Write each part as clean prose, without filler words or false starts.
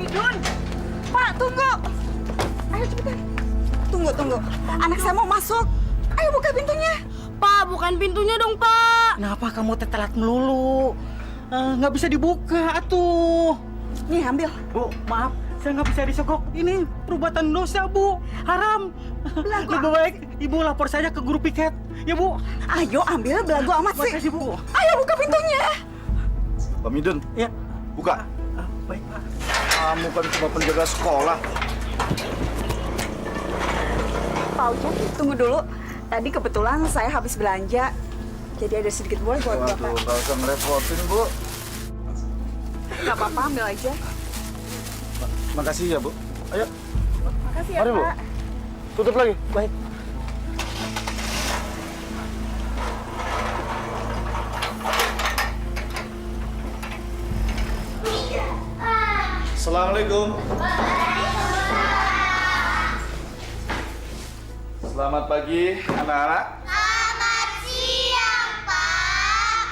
Dun, Pak, tunggu. Ayo cepetan. Tunggu. Anak saya mau masuk. Ayo buka pintunya. Pak, bukan pintunya dong, Pak. Kenapa kamu telat melulu? Nggak bisa dibuka, atuh. Nih, ambil. Bu, maaf. Saya nggak bisa disogok. Ini perbuatan dosa, Bu. Haram. Belagu. Lebih baik Ibu lapor saja ke guru piket. Ya, Bu. Ayo ambil, belagu amat sih. Makasih, Bu. Ayo buka pintunya. Pak Midun, Ya. buka. Baik, Pak. Kamu kan cuma penjaga sekolah. Pak Ujang, tunggu dulu. Tadi kebetulan saya habis belanja. Jadi ada sedikit boleh buat Waduh, Bapak. nggak usah ngerepotin, Bu. Nggak apa-apa, ambil aja. Makasih ya, Bu. Ayo, Makasih ya, Mari, Bu. Pak. tutup lagi. Baik. Assalamualaikum. Selamat pagi, anak-anak. Selamat siang, Pak.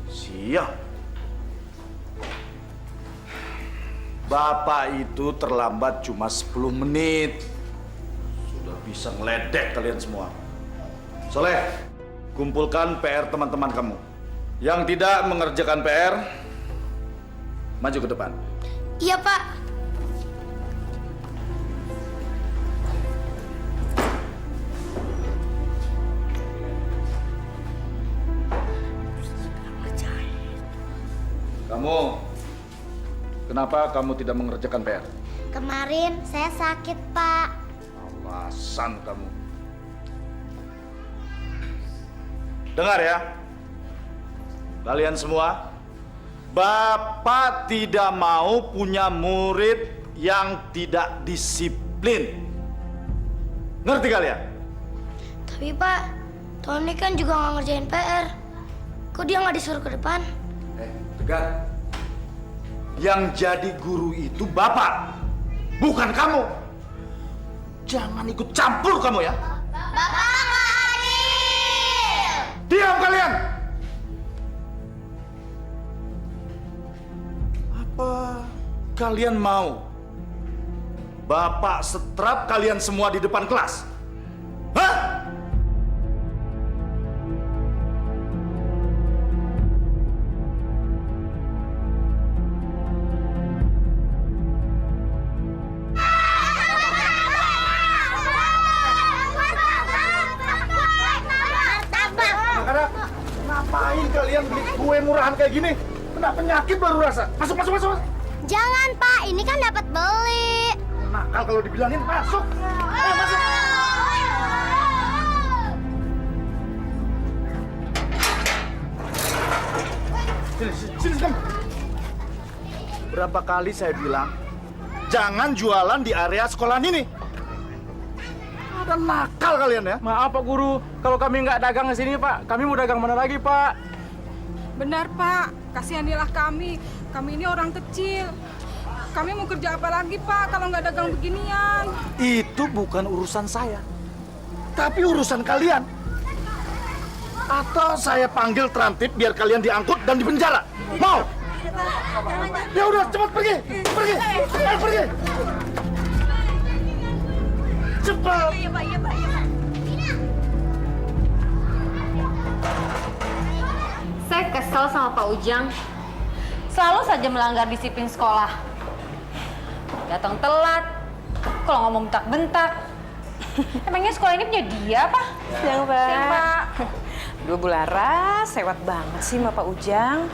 Siang. Bapak itu terlambat cuma 10 menit. Sudah bisa ngeledek kalian semua. Soleh, kumpulkan PR teman-teman kamu. Yang tidak mengerjakan PR, maju ke depan. Iya, Pak. Kamu, kenapa kamu tidak mengerjakan PR? Kemarin saya sakit, Pak. Alasan kamu. Dengar ya, kalian semua, Bapak tidak mau punya murid yang tidak disiplin. Ngerti kalian? Tapi, Pak, Tony kan juga nggak ngerjain PR. Kok dia nggak disuruh ke depan? Tegar. Yang jadi guru itu Bapak, bukan kamu. Jangan ikut campur kamu ya. Bapak nggak adil! Diam kalian! Apa kalian mau Bapak setrap kalian semua di depan kelas? Hah? Anak-anak, ngapain kalian beli kue murahan kayak gini? Kena penyakit baru rasa. Masuk. Jangan, Pak. Ini kan dapat beli. Nakal kalau dibilangin masuk. Ayo masuk. Sini kamu. Berapa kali saya bilang, jangan jualan di area sekolahan ini. Ada nakal kalian ya. Maaf, Pak Guru. Kalau kami nggak dagang di sini, Pak, kami mau dagang mana lagi, Pak? Benar, Pak. Kasihanilah kami. Kami ini orang kecil. Kami mau kerja apa lagi, Pak, kalau nggak dagang beginian? Itu bukan urusan saya, tapi urusan kalian. Atau saya panggil Trantip biar kalian diangkut dan dipenjara. Mau? Ya udah, cepat pergi. Ayo pergi. Cepat. Iya, Pak. Saya kesel sama Pak Ujang. Selalu saja melanggar disiplin sekolah. Datang telat, kalau ngomong bentak-bentak. Emangnya sekolah ini punya dia, apa? Siang, Pak. Siang, Pak. Duh, Bu Laras, sewot banget sih sama Pak Ujang.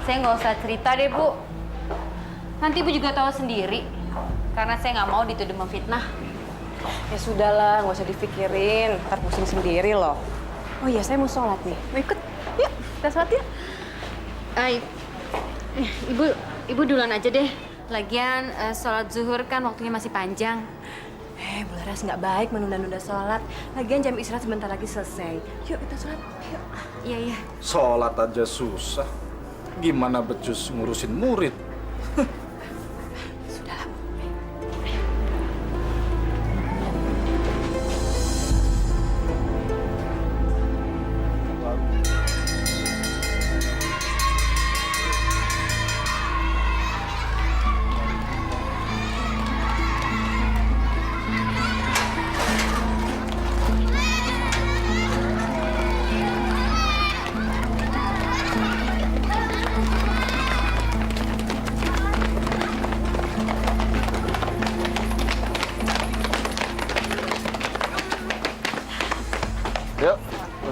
Saya nggak usah cerita deh, Bu. Nanti Ibu juga tahu sendiri. Karena saya nggak mau dituduh memfitnah. Ya sudahlah, nggak usah dipikirin. Ntar pusing sendiri loh. Oh iya, saya mau sholat nih. Mau ikut? Yuk, kita sholat yuk. Ibu duluan aja deh. Lagian sholat zuhur kan waktunya masih panjang. Bu Laras, nggak baik menunda-nunda sholat. Lagian jam istirahat sebentar lagi selesai. Yuk, kita sholat. Yuk. Iya. Sholat aja susah. Gimana becus ngurusin murid? Sudahlah.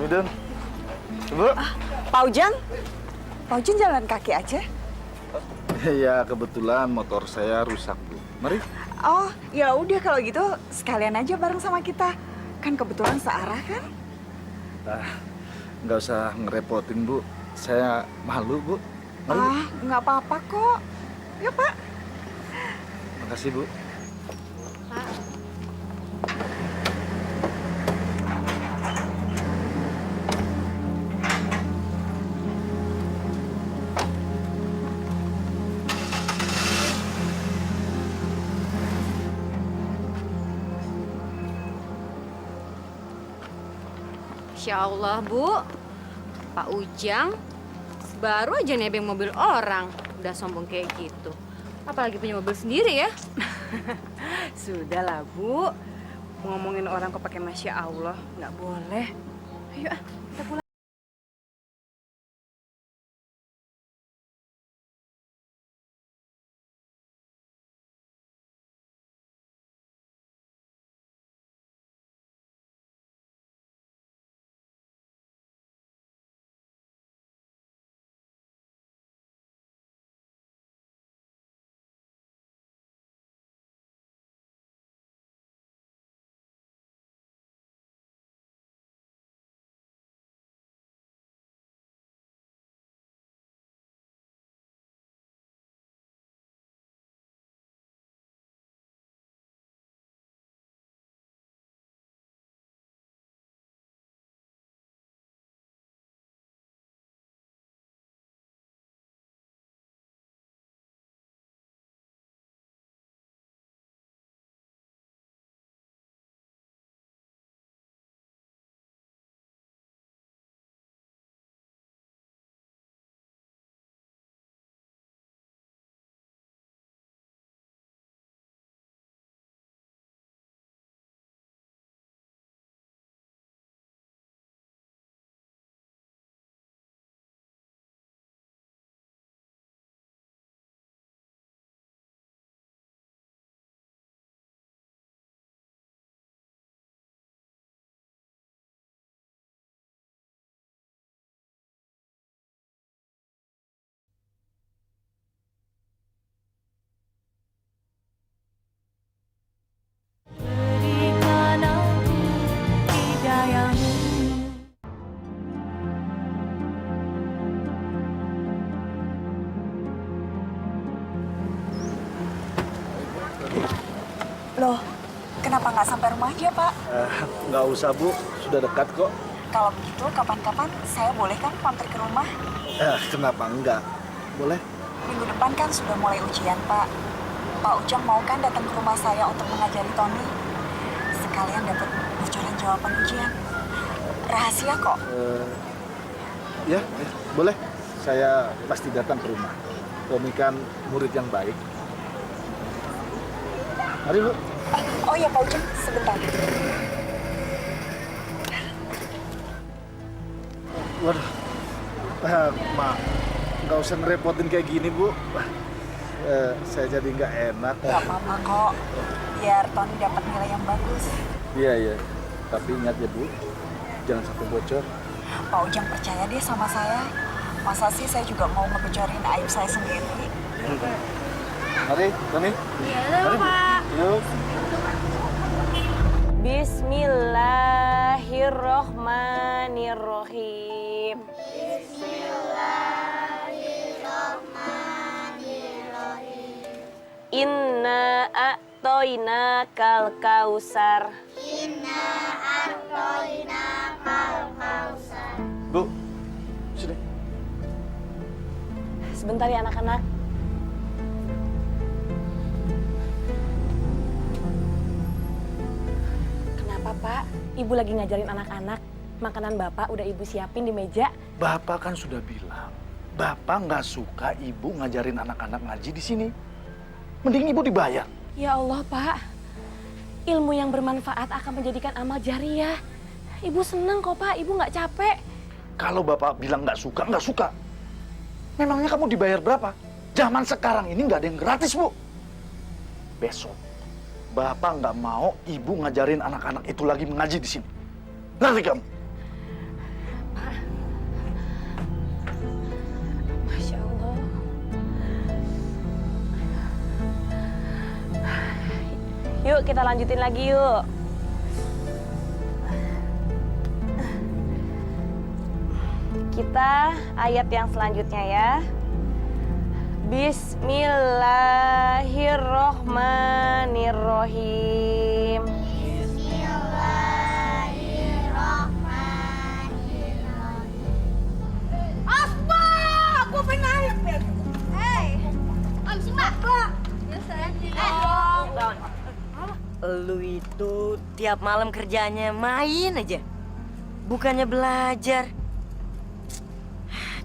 Udun. Bu. Pak Ujang? Pak Ujang jalan kaki aja? Ya, kebetulan motor saya rusak, Bu. Mari. Oh, ya udah kalau gitu sekalian aja bareng sama kita. Kan kebetulan searah kan? Nggak usah ngerepotin, Bu. Saya malu, Bu. Mari, Bu. Nggak apa-apa kok. Ya, Pak. Makasih, Bu. Masya Allah, Bu. Pak Ujang baru aja nebeng mobil orang. Udah sombong kayak gitu. Apalagi punya mobil sendiri ya. Sudahlah, Bu. Ngomongin orang kok pakai Masya Allah, nggak boleh. Ayo, kita pulang. Loh, kenapa nggak sampai rumah aja, Pak? Nggak usah, Bu. Sudah dekat kok. Kalau begitu, kapan-kapan saya boleh kan mampir ke rumah? Kenapa enggak? Boleh. Minggu depan kan sudah mulai ujian, Pak. Pak Ujang mau kan datang ke rumah saya untuk mengajari Tony? Sekalian dapat bocoran jawaban ujian. Rahasia kok. Ya, boleh. Saya pasti datang ke rumah. Tommy kan murid yang baik. Mari, Bu. Oh ya, Pak Ujang, sebentar. Waduh. Mak, nggak usah ngerepotin kayak gini, Bu. Saya jadi nggak enak. Gak apa-apa kok. Biar Tony dapat nilai yang bagus. Iya. Tapi ingat ya, Bu. Jangan sampai bocor. Pak Ujang percaya deh sama saya. Masa sih saya juga mau ngebocorin aib saya sendiri? Mari, Tony. Iya, Pak. Yuk. Bismillahirrohmanirrohim. Inna a'toina kal kausar. Bu, sini. Sebentar ya anak-anak. Kenapa, Pak? Ibu lagi ngajarin anak-anak. Makanan Bapak udah Ibu siapin di meja. Bapak kan sudah bilang, Bapak nggak suka Ibu ngajarin anak-anak ngaji di sini. Mending Ibu dibayar. Ya Allah, Pak. Ilmu yang bermanfaat akan menjadikan amal jariah. Ibu seneng kok, Pak. Ibu nggak capek. Kalau Bapak bilang nggak suka. Memangnya kamu dibayar berapa? Zaman sekarang ini nggak ada yang gratis, Bu. Besok, Bapak nggak mau Ibu ngajarin anak-anak itu lagi mengaji di sini. Ngerti kamu? kita lanjutin lagi yuk. Kita ayat yang selanjutnya ya. Bismillahirrohmanirrohim. Lu itu tiap malam kerjanya main aja, bukannya belajar.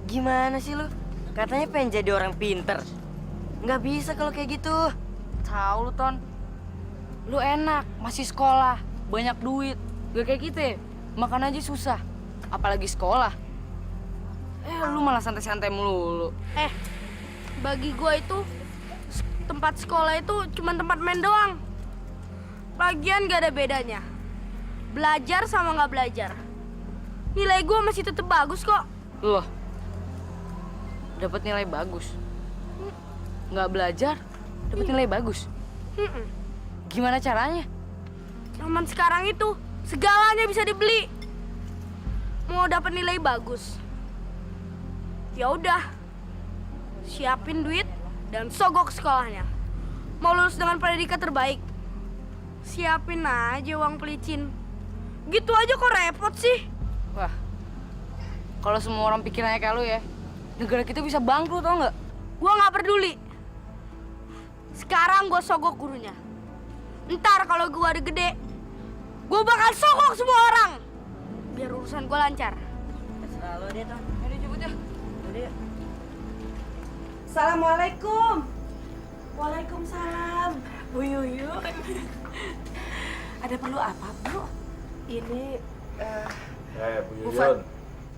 Gimana sih lu? Katanya pengen jadi orang pinter. Nggak bisa kalau kayak gitu. Tahu lu, Ton. Lu enak, masih sekolah, banyak duit. Gak kayak kita, makan aja susah. Apalagi sekolah. Lu malah santai-santai melulu. Bagi gua itu tempat sekolah itu cuma tempat main doang. Lagian gak ada bedanya. Belajar sama nggak belajar. Nilai gua masih tetap bagus kok. Loh, dapat nilai bagus. Nggak belajar, dapat nilai bagus. Gimana caranya? Zaman sekarang itu segalanya bisa dibeli. Mau dapat nilai bagus, ya udah, siapin duit dan sogok sekolahnya. Mau lulus dengan predikat terbaik, siapin aja uang pelicin. Gitu aja kok repot sih. Wah, kalau semua orang pikirannya kayak lu ya, negara kita bisa bangkrut, tau nggak? Gua nggak peduli. Sekarang gua sogok gurunya. Ntar kalau gua udah gede, gua bakal sogok semua orang. Biar urusan gua lancar. Selalu deh, Ton. Ayo jemput ya. Udah. Assalamualaikum. Waalaikumsalam. Bu Yuyu. Ada perlu apa, Bu? Ini Bu Yuyun,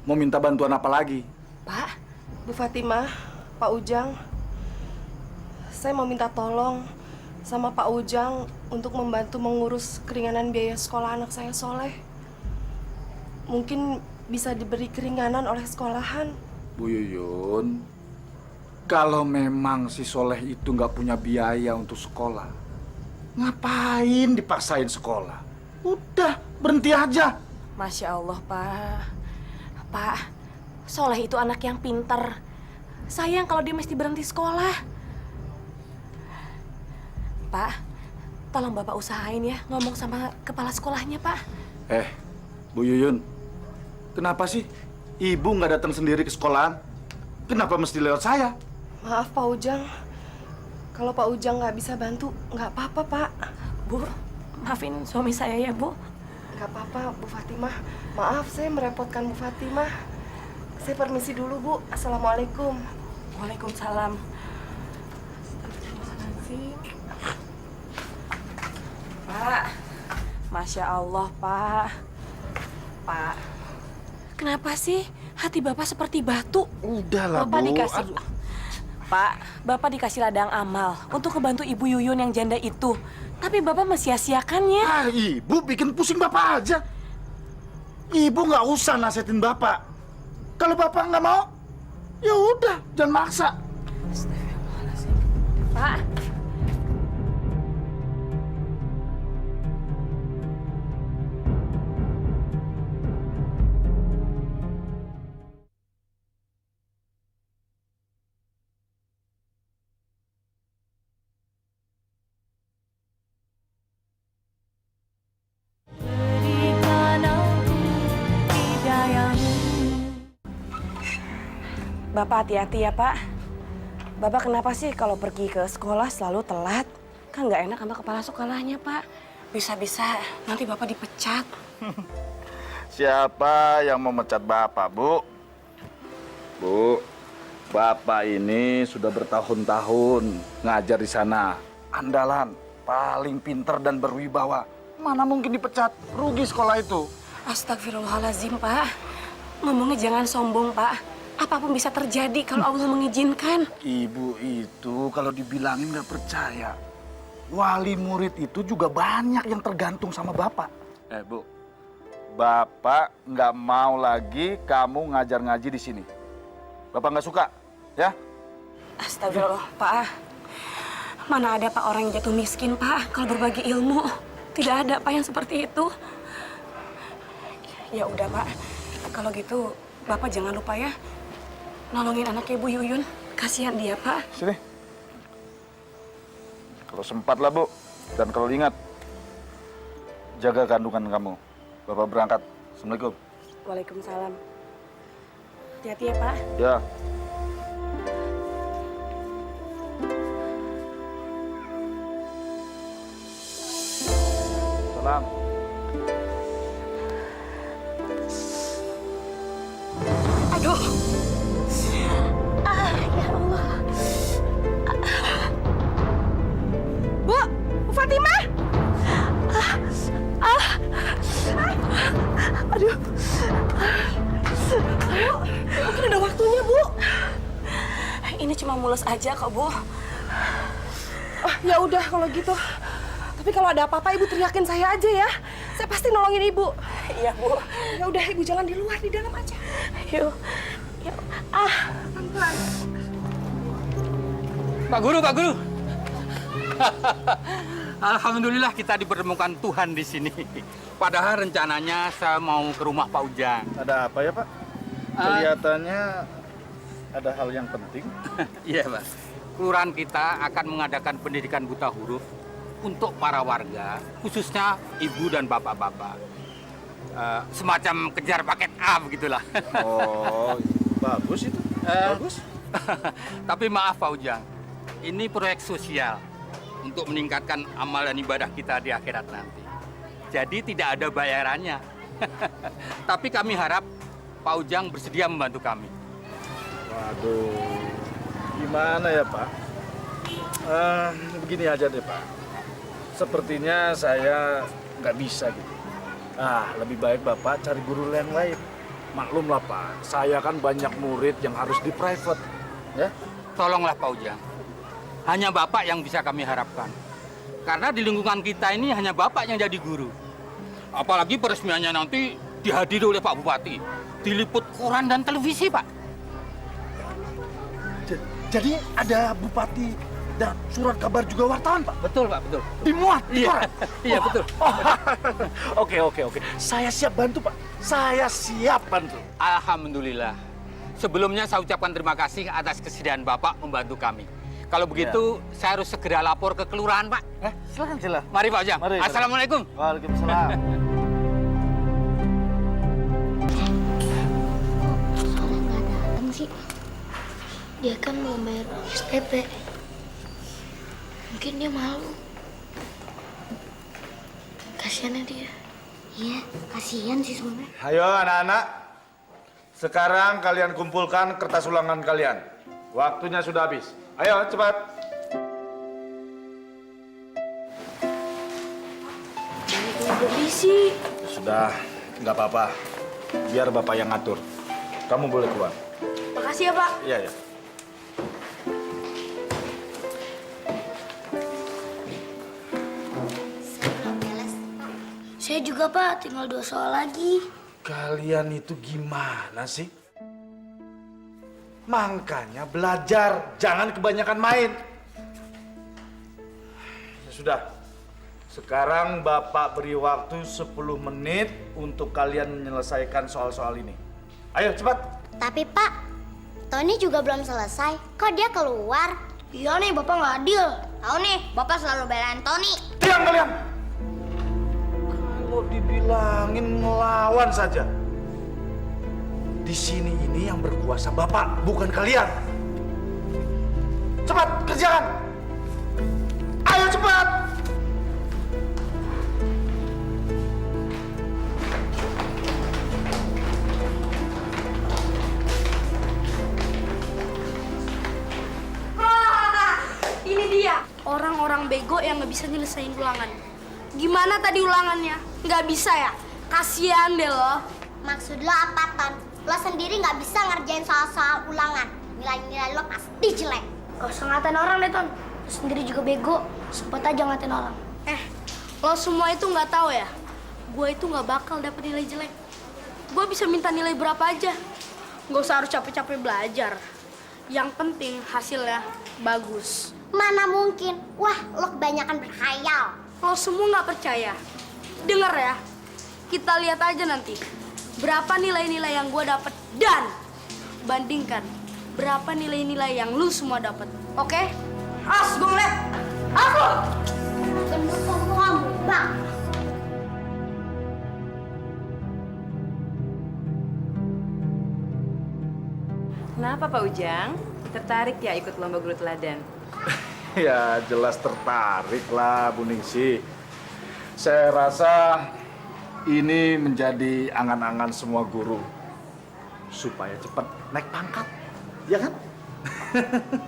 mau minta bantuan apa lagi? Pak, Bu Fatimah, Pak Ujang, saya mau minta tolong sama Pak Ujang untuk membantu mengurus keringanan biaya sekolah anak saya Soleh. Mungkin bisa diberi keringanan oleh sekolahan. Bu Yuyun, kalau memang si Soleh itu nggak punya biaya untuk sekolah, ngapain dipaksain sekolah? Udah, berhenti aja. Masya Allah, Pak. Pak, Soleh itu anak yang pinter. Sayang kalau dia mesti berhenti sekolah. Pak, tolong Bapak usahain ya ngomong sama kepala sekolahnya, Pak. Bu Yuyun, kenapa sih Ibu nggak datang sendiri ke sekolahan? Kenapa mesti lewat saya? Maaf, Pak Ujang. Kalau Pak Ujang nggak bisa bantu, nggak apa-apa, Pak. Bu, maafin suami saya ya, Bu. Nggak apa-apa, Bu Fatimah. Maaf, saya merepotkan Bu Fatimah. Saya permisi dulu, Bu. Assalamualaikum. Waalaikumsalam. Pak, Masya Allah, Pak. Pak, kenapa sih hati Bapak seperti batu? Udahlah, Bapak Bu. dikasih... Aduh. Pak, Bapak dikasih ladang amal untuk ngebantu Ibu Yuyun yang janda itu. Tapi Bapak mesia-siakannya. Ibu bikin pusing Bapak aja. Ibu nggak usah nasihatin Bapak. Kalau Bapak nggak mau, ya udah, jangan maksa. Pak. Bapak hati-hati ya, Pak. Bapak kenapa sih kalau pergi ke sekolah selalu telat? Kan nggak enak sama kepala sekolahnya, Pak. Bisa-bisa nanti Bapak dipecat. Siapa yang memecat Bapak, Bu? Bu, Bapak ini sudah bertahun-tahun ngajar di sana. Andalan, paling pinter dan berwibawa. Mana mungkin dipecat? Rugi sekolah itu. Astagfirullahaladzim, Pak. Ngomongnya jangan sombong, Pak. Apapun bisa terjadi kalau Allah mengizinkan. Ibu itu kalau dibilangin nggak percaya. Wali murid itu juga banyak yang tergantung sama Bapak. Bu, Bapak nggak mau lagi kamu ngajar ngaji di sini. Bapak nggak suka, ya? Astagfirullah, Pak. Mana ada Pak orang yang jatuh miskin, Pak, kalau berbagi ilmu. Tidak ada, Pak, yang seperti itu. Ya udah, Pak. Kalau gitu, Bapak jangan lupa ya nolongin anaknya Bu Yuyun. Kasihan dia, Pak. Sini. Kalau sempat lah, Bu. Dan kalau ingat, jaga kandungan kamu. Bapak berangkat. Assalamualaikum. Waalaikumsalam. Hati-hati ya, Pak. Ya. Salam. Aduh. Ya Allah. Bu Fatimah. Aduh. Bu, mungkin udah waktunya, Bu. Ini cuma mules aja kok, Bu. Ya udah kalau gitu. Tapi kalau ada apa-apa Ibu teriakin saya aja ya. Saya pasti nolongin Ibu. Iya, Bu. Ya udah Ibu jangan di luar, di dalam aja. Yuk. Yuk. Pelan-pelan. Pak Guru, Pak Guru. Alhamdulillah kita dipertemukan Tuhan di sini. Padahal rencananya saya mau ke rumah Pak Ujang. Ada apa ya, Pak? Kelihatannya ada hal yang penting. Iya, Pak. Kelurahan kita akan mengadakan pendidikan buta huruf untuk para warga, khususnya ibu dan bapak-bapak. Semacam kejar paket A begitulah. Oh, bagus itu. Bagus. Tapi maaf Pak Ujang, ini proyek sosial untuk meningkatkan amal dan ibadah kita di akhirat nanti. Jadi tidak ada bayarannya. Tapi kami harap Pak Ujang bersedia membantu kami. Waduh, gimana ya Pak? Begini aja deh Pak. Sepertinya saya nggak bisa gitu. Lebih baik Bapak cari guru yang lain. Maklum lah Pak, saya kan banyak murid yang harus di private. Ya? Tolonglah Pak Ujang. Hanya Bapak yang bisa kami harapkan. Karena di lingkungan kita ini hanya Bapak yang jadi guru. Apalagi peresmiannya nanti dihadiri oleh Pak Bupati. Diliput koran dan televisi, Pak. Jadi ada bupati dan surat kabar juga wartawan, Pak? Betul, Pak, betul. Dimuat di Iya, koran? iya betul. Oke. Saya siap bantu, Pak. Saya siap bantu. Alhamdulillah. Sebelumnya saya ucapkan terima kasih atas kesediaan Bapak membantu kami. Kalau begitu, saya harus segera lapor ke kelurahan, Pak. Silakan. Mari, Pak Ujang. Mari. Assalamualaikum. Waalaikumsalam. Soalnya nggak datang sih. Dia kan mau bayar SPP. Mungkin dia malu. Kasiannya dia. Iya, kasihan sih sebenarnya. Ayo anak-anak. Sekarang kalian kumpulkan kertas ulangan kalian. Waktunya sudah habis. Ayo, cepat. Berisi. Sudah, nggak apa-apa. Biar Bapak yang ngatur. Kamu boleh keluar. Makasih ya, Pak. Iya, ya. Saya juga, Pak. Tinggal 2 soal lagi. Kalian itu gimana sih? Makanya belajar, jangan kebanyakan main. Ya sudah, sekarang Bapak beri waktu 10 menit untuk kalian menyelesaikan soal-soal ini. Ayo cepat. Tapi, Pak, Tony juga belum selesai. Kok dia keluar? Iya nih, Bapak nggak adil. Tahu nih, Bapak selalu belain Tony. Diam kalian. Kalau dibilangin ngelawan saja. Di sini ini yang berkuasa Bapak, bukan kalian. Cepat, kerjakan. Ayo cepat. Ini dia, orang-orang bego yang nggak bisa nyelesain ulangan. Gimana tadi ulangannya? Nggak bisa ya? Kasian deh lo. Maksud lo apa, Ton? Lo sendiri nggak bisa ngerjain soal-soal ulangan. Nilai-nilai lo pasti jelek. Gak usah ngatain orang deh, Ton. Lo sendiri juga bego. Sempet aja ngatain orang. Lo semua itu nggak tahu ya? Gue itu nggak bakal dapet nilai jelek. Gue bisa minta nilai berapa aja. Gak usah harus capek-capek belajar. Yang penting hasilnya bagus. Mana mungkin? Wah, lo kebanyakan berkhayal. Lo semua nggak percaya? Dengar ya, kita lihat aja nanti berapa nilai-nilai yang gue dapet dan bandingkan berapa nilai-nilai yang lu semua dapat. Oke? As, gue ngeliat. Aku. Gendut kamu, Bang. Kenapa Pak Ujang? Tertarik ya ikut lomba guru teladan? Ya jelas tertarik lah Bu Ningsi. Saya rasa ini menjadi angan-angan semua guru supaya cepat naik pangkat, ya kan?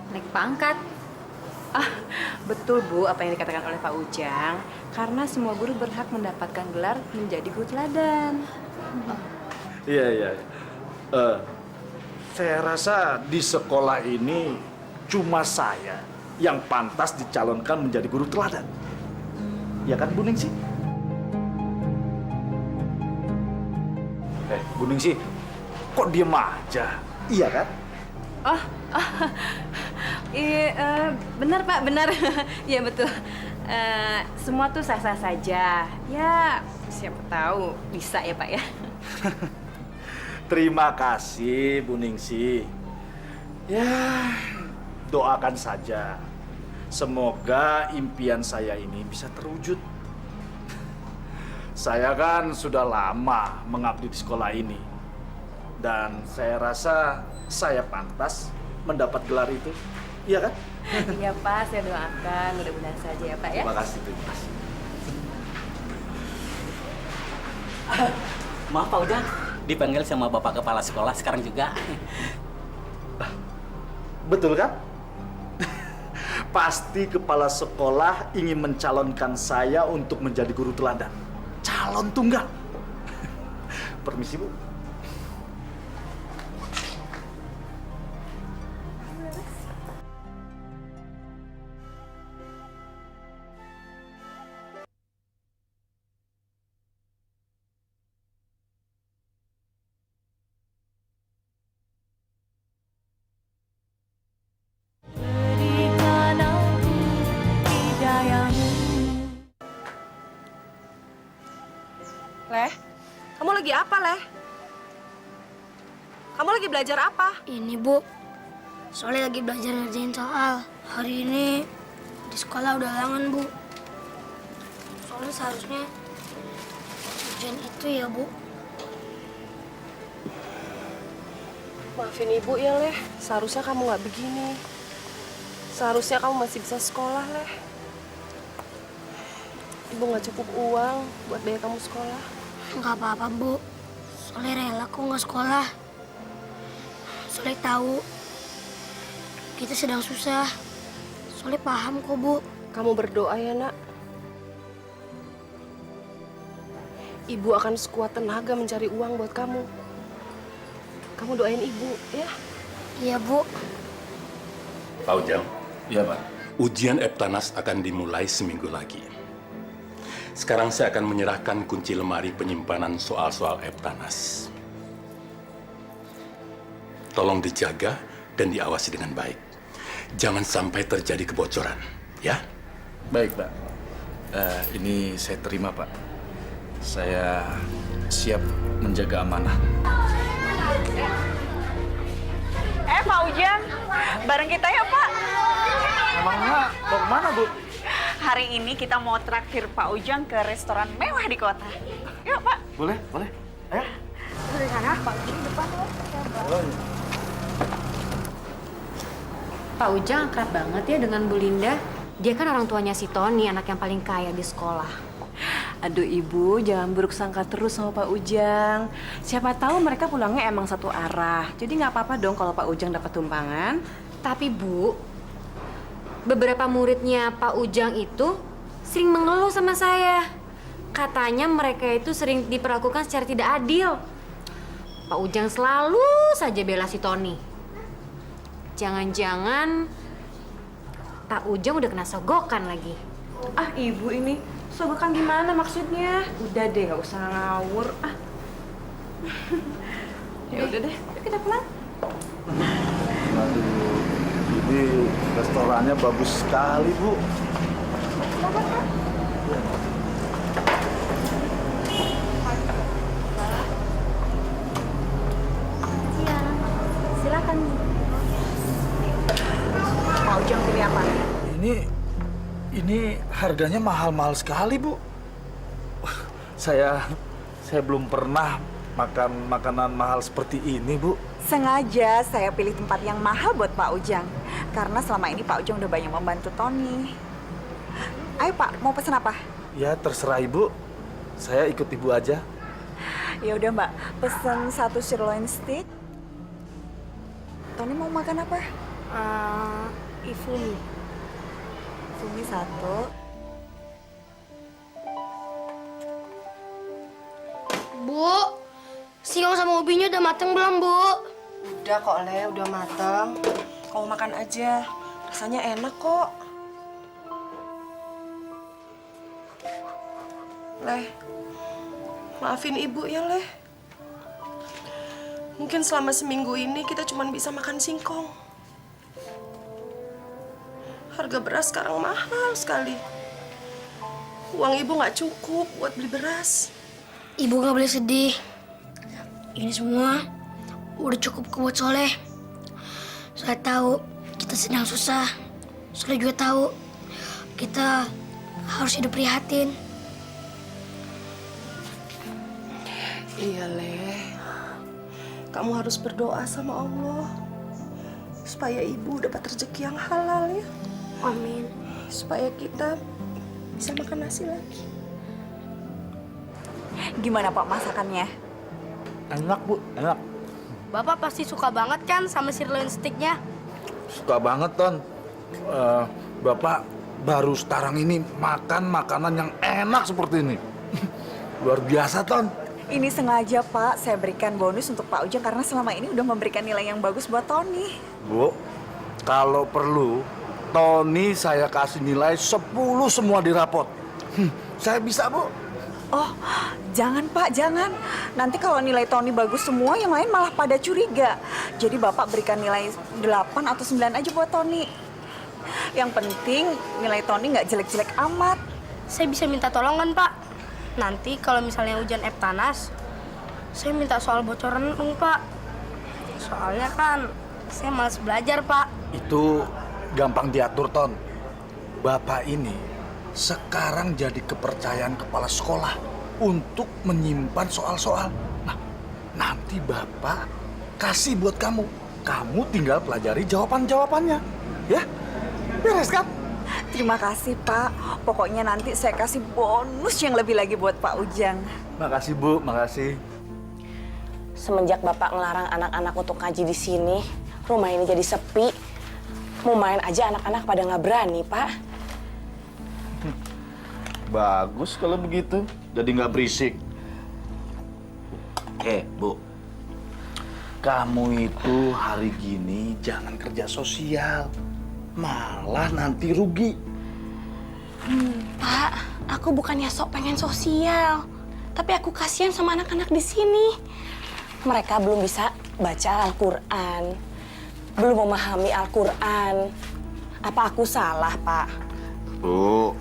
Naik pangkat. Betul Bu, apa yang dikatakan oleh Pak Ujang. Karena semua guru berhak mendapatkan gelar menjadi guru teladan. Iya. Saya rasa di sekolah ini cuma saya yang pantas dicalonkan menjadi guru teladan. Ya kan Bu Ningsi? Bu Ningsi, kok diem aja? Iya kan? Iya, benar Pak, benar. Iya betul. Semua tuh sah-sah saja. Ya, siapa tahu bisa ya Pak ya. Terima kasih Bu Ningsi. Ya, doakan saja. Semoga impian saya ini bisa terwujud. Saya kan sudah lama mengabdi di sekolah ini. Dan saya rasa saya pantas mendapat gelar itu. Iya kan? Iya Pak, saya doakan mudah-mudahan saja ya Pak ya. Terima kasih. Maaf Pak Ujang, dipanggil sama Bapak Kepala Sekolah sekarang juga. Betul kan? Pasti kepala sekolah ingin mencalonkan saya untuk menjadi guru teladan. Calon tunggal. Permisi Bu. Leh, kamu lagi apa, Leh? Kamu lagi belajar apa? Ini Bu, soalnya lagi belajar ngerjain soal. Hari ini di sekolah udah ulangan Bu. Soalnya seharusnya ujian itu ya Bu. Maafin Ibu ya, Leh. Seharusnya kamu nggak begini. Seharusnya kamu masih bisa sekolah, Leh. Ibu nggak cukup uang buat biaya kamu sekolah. Nggak apa-apa Bu, soalnya rela kok nggak sekolah. Soalnya tahu kita sedang susah. Soalnya paham kok Bu. Kamu berdoa ya, Nak. Ibu akan sekuat tenaga mencari uang buat kamu. Kamu doain Ibu, ya? Iya Bu. Pak Ujang. Iya Pak. Ujian Eptanas akan dimulai seminggu lagi. Sekarang saya akan menyerahkan kunci lemari penyimpanan soal-soal Eptanas. Tolong dijaga dan diawasi dengan baik. Jangan sampai terjadi kebocoran, ya? Baik Pak. Ini saya terima Pak. Saya siap menjaga amanah. Pak Ujang, bareng kita ya Pak. Emangnya mau kemana Bu? Hari ini kita mau traktir Pak Ujang ke restoran mewah di kota. Yuk Pak. Boleh. Ayo. Dari sana, Pak Ujang di depan loh. Pak Ujang akrab banget ya dengan Bu Linda. Dia kan orang tuanya si Tony, anak yang paling kaya di sekolah. Aduh Ibu, jangan buruk sangka terus sama Pak Ujang. Siapa tahu mereka pulangnya emang satu arah. Jadi nggak apa-apa dong kalau Pak Ujang dapat tumpangan. Tapi Bu, beberapa muridnya Pak Ujang itu sering mengeluh sama saya. Katanya mereka itu sering diperlakukan secara tidak adil. Pak Ujang selalu saja bela si Tony. Jangan-jangan Pak Ujang udah kena sogokan lagi. Ah Ibu ini, sogokan gimana maksudnya? Udah deh, nggak usah ngawur. Ya udah deh, yuk kita pulang. Aduh, Ibu Ini restorannya bagus sekali, Bu. Silakan. Pak Ujang pilih apa? Ini harganya mahal-mahal sekali, Bu. Saya belum pernah makan makanan mahal seperti ini, Bu. Sengaja saya pilih tempat yang mahal buat Pak Ujang. Karena selama ini Pak Ujang udah banyak membantu Tony. Ayo Pak, mau pesan apa? Ya, terserah Ibu. Saya ikut Ibu aja. Ya udah Mbak, pesan 1 sirloin steak. Tony mau makan apa? Ifumi. Ifumi 1. Bu, singkong sama ubinya udah mateng belum, Bu? Udah kok, Le, udah matang. Kamu makan aja, rasanya enak kok. Leh, maafin Ibu ya, Leh. Mungkin selama seminggu ini kita cuma bisa makan singkong. Harga beras sekarang mahal sekali. Uang Ibu nggak cukup buat beli beras. Ibu nggak boleh sedih. Ini semua udah cukup buat Soleh. Soleh tahu kita sedang susah. Soleh juga tahu kita harus hidup prihatin. Iya, Leh. Kamu harus berdoa sama Allah supaya Ibu dapat rezeki yang halal ya. Amin. Supaya kita bisa makan nasi lagi. Gimana Pak masakannya? Enak, Bu. Enak. Bapak pasti suka banget kan sama sirloin steaknya? Suka banget, Ton. Bapak baru sekarang ini makan makanan yang enak seperti ini. Luar biasa, Ton. Ini sengaja Pak, saya berikan bonus untuk Pak Ujang karena selama ini udah memberikan nilai yang bagus buat Tony. Bu, kalau perlu, Tony saya kasih nilai 10 semua di rapot. Saya bisa, Bu. Oh, jangan Pak, jangan. Nanti kalau nilai Tony bagus semua, yang lain malah pada curiga. Jadi Bapak berikan nilai 8 atau 9 aja buat Tony. Yang penting nilai Tony nggak jelek-jelek amat. Saya bisa minta tolong kan Pak? Nanti kalau misalnya ujian Eptanas, saya minta soal bocoran dong Pak. Soalnya kan saya malas belajar Pak. Itu gampang diatur, Ton. Bapak ini sekarang jadi kepercayaan kepala sekolah untuk menyimpan soal-soal. Nah, nanti Bapak kasih buat kamu. Kamu tinggal pelajari jawaban-jawabannya. Ya? Beres kan? Terima kasih Pak. Pokoknya nanti saya kasih bonus yang lebih lagi buat Pak Ujang. Makasih, Bu. Makasih. Semenjak Bapak ngelarang anak-anak untuk ngaji di sini, rumah ini jadi sepi. Mau main aja anak-anak pada nggak berani, Pak. Bagus kalau begitu. Jadi nggak berisik. Bu. Kamu itu hari gini jangan kerja sosial. Malah nanti rugi. Pak, aku bukannya sok pengen sosial. Tapi aku kasihan sama anak-anak di sini. Mereka belum bisa baca Al-Quran. Belum memahami Al-Quran. Apa aku salah, Pak? Bu,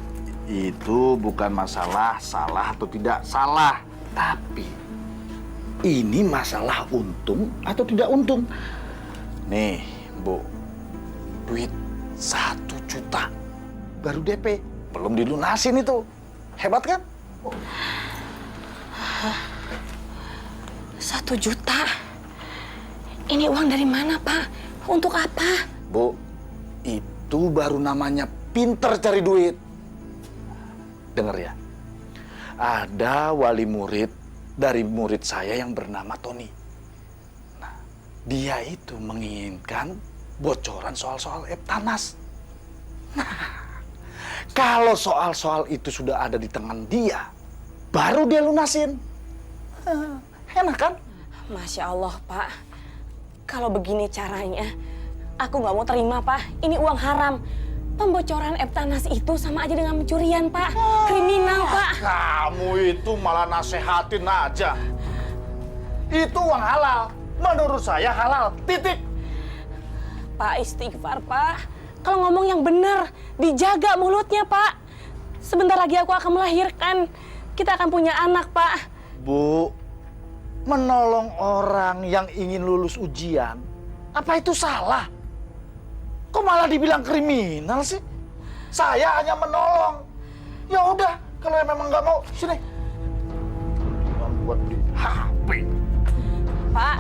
itu bukan masalah salah atau tidak salah. Tapi ini masalah untung atau tidak untung. Nih, Bu. Duit 1 juta. Baru DP. Belum dilunasin itu. Hebat kan? 1 juta? Ini uang dari mana, Pak? Untuk apa? Bu, itu baru namanya pinter cari duit. Dengar ya, ada wali murid dari murid saya yang bernama Tony. Nah, dia itu menginginkan bocoran soal-soal Eptanas. Nah, kalau soal-soal itu sudah ada di tangan dia, baru dia lunasin. Enak kan? Masya Allah, Pak. Kalau begini caranya, aku nggak mau terima, Pak. Ini uang haram. Pembocoran Eptanas itu sama aja dengan pencurian, Pak. Kriminal, Pak. Kamu itu malah nasehatin aja. Itu uang halal. Menurut saya halal. Titik. Pak, istighfar, Pak. Kalau ngomong yang benar, dijaga mulutnya, Pak. Sebentar lagi aku akan melahirkan. Kita akan punya anak, Pak. Bu, menolong orang yang ingin lulus ujian, apa itu salah? Kok malah dibilang kriminal sih? Saya hanya menolong. Ya udah, kalau memang nggak mau, sini. Buat beli HP. Pak.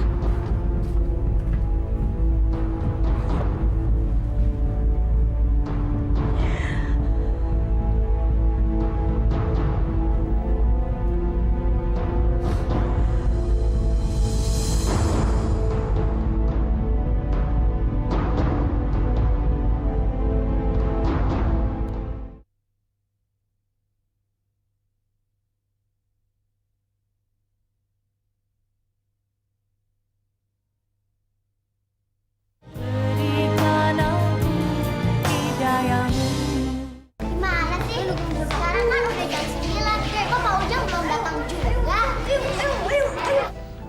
Gimana sih? Sekarang kan udah jam 9. Kok Pak Ujang belum datang juga?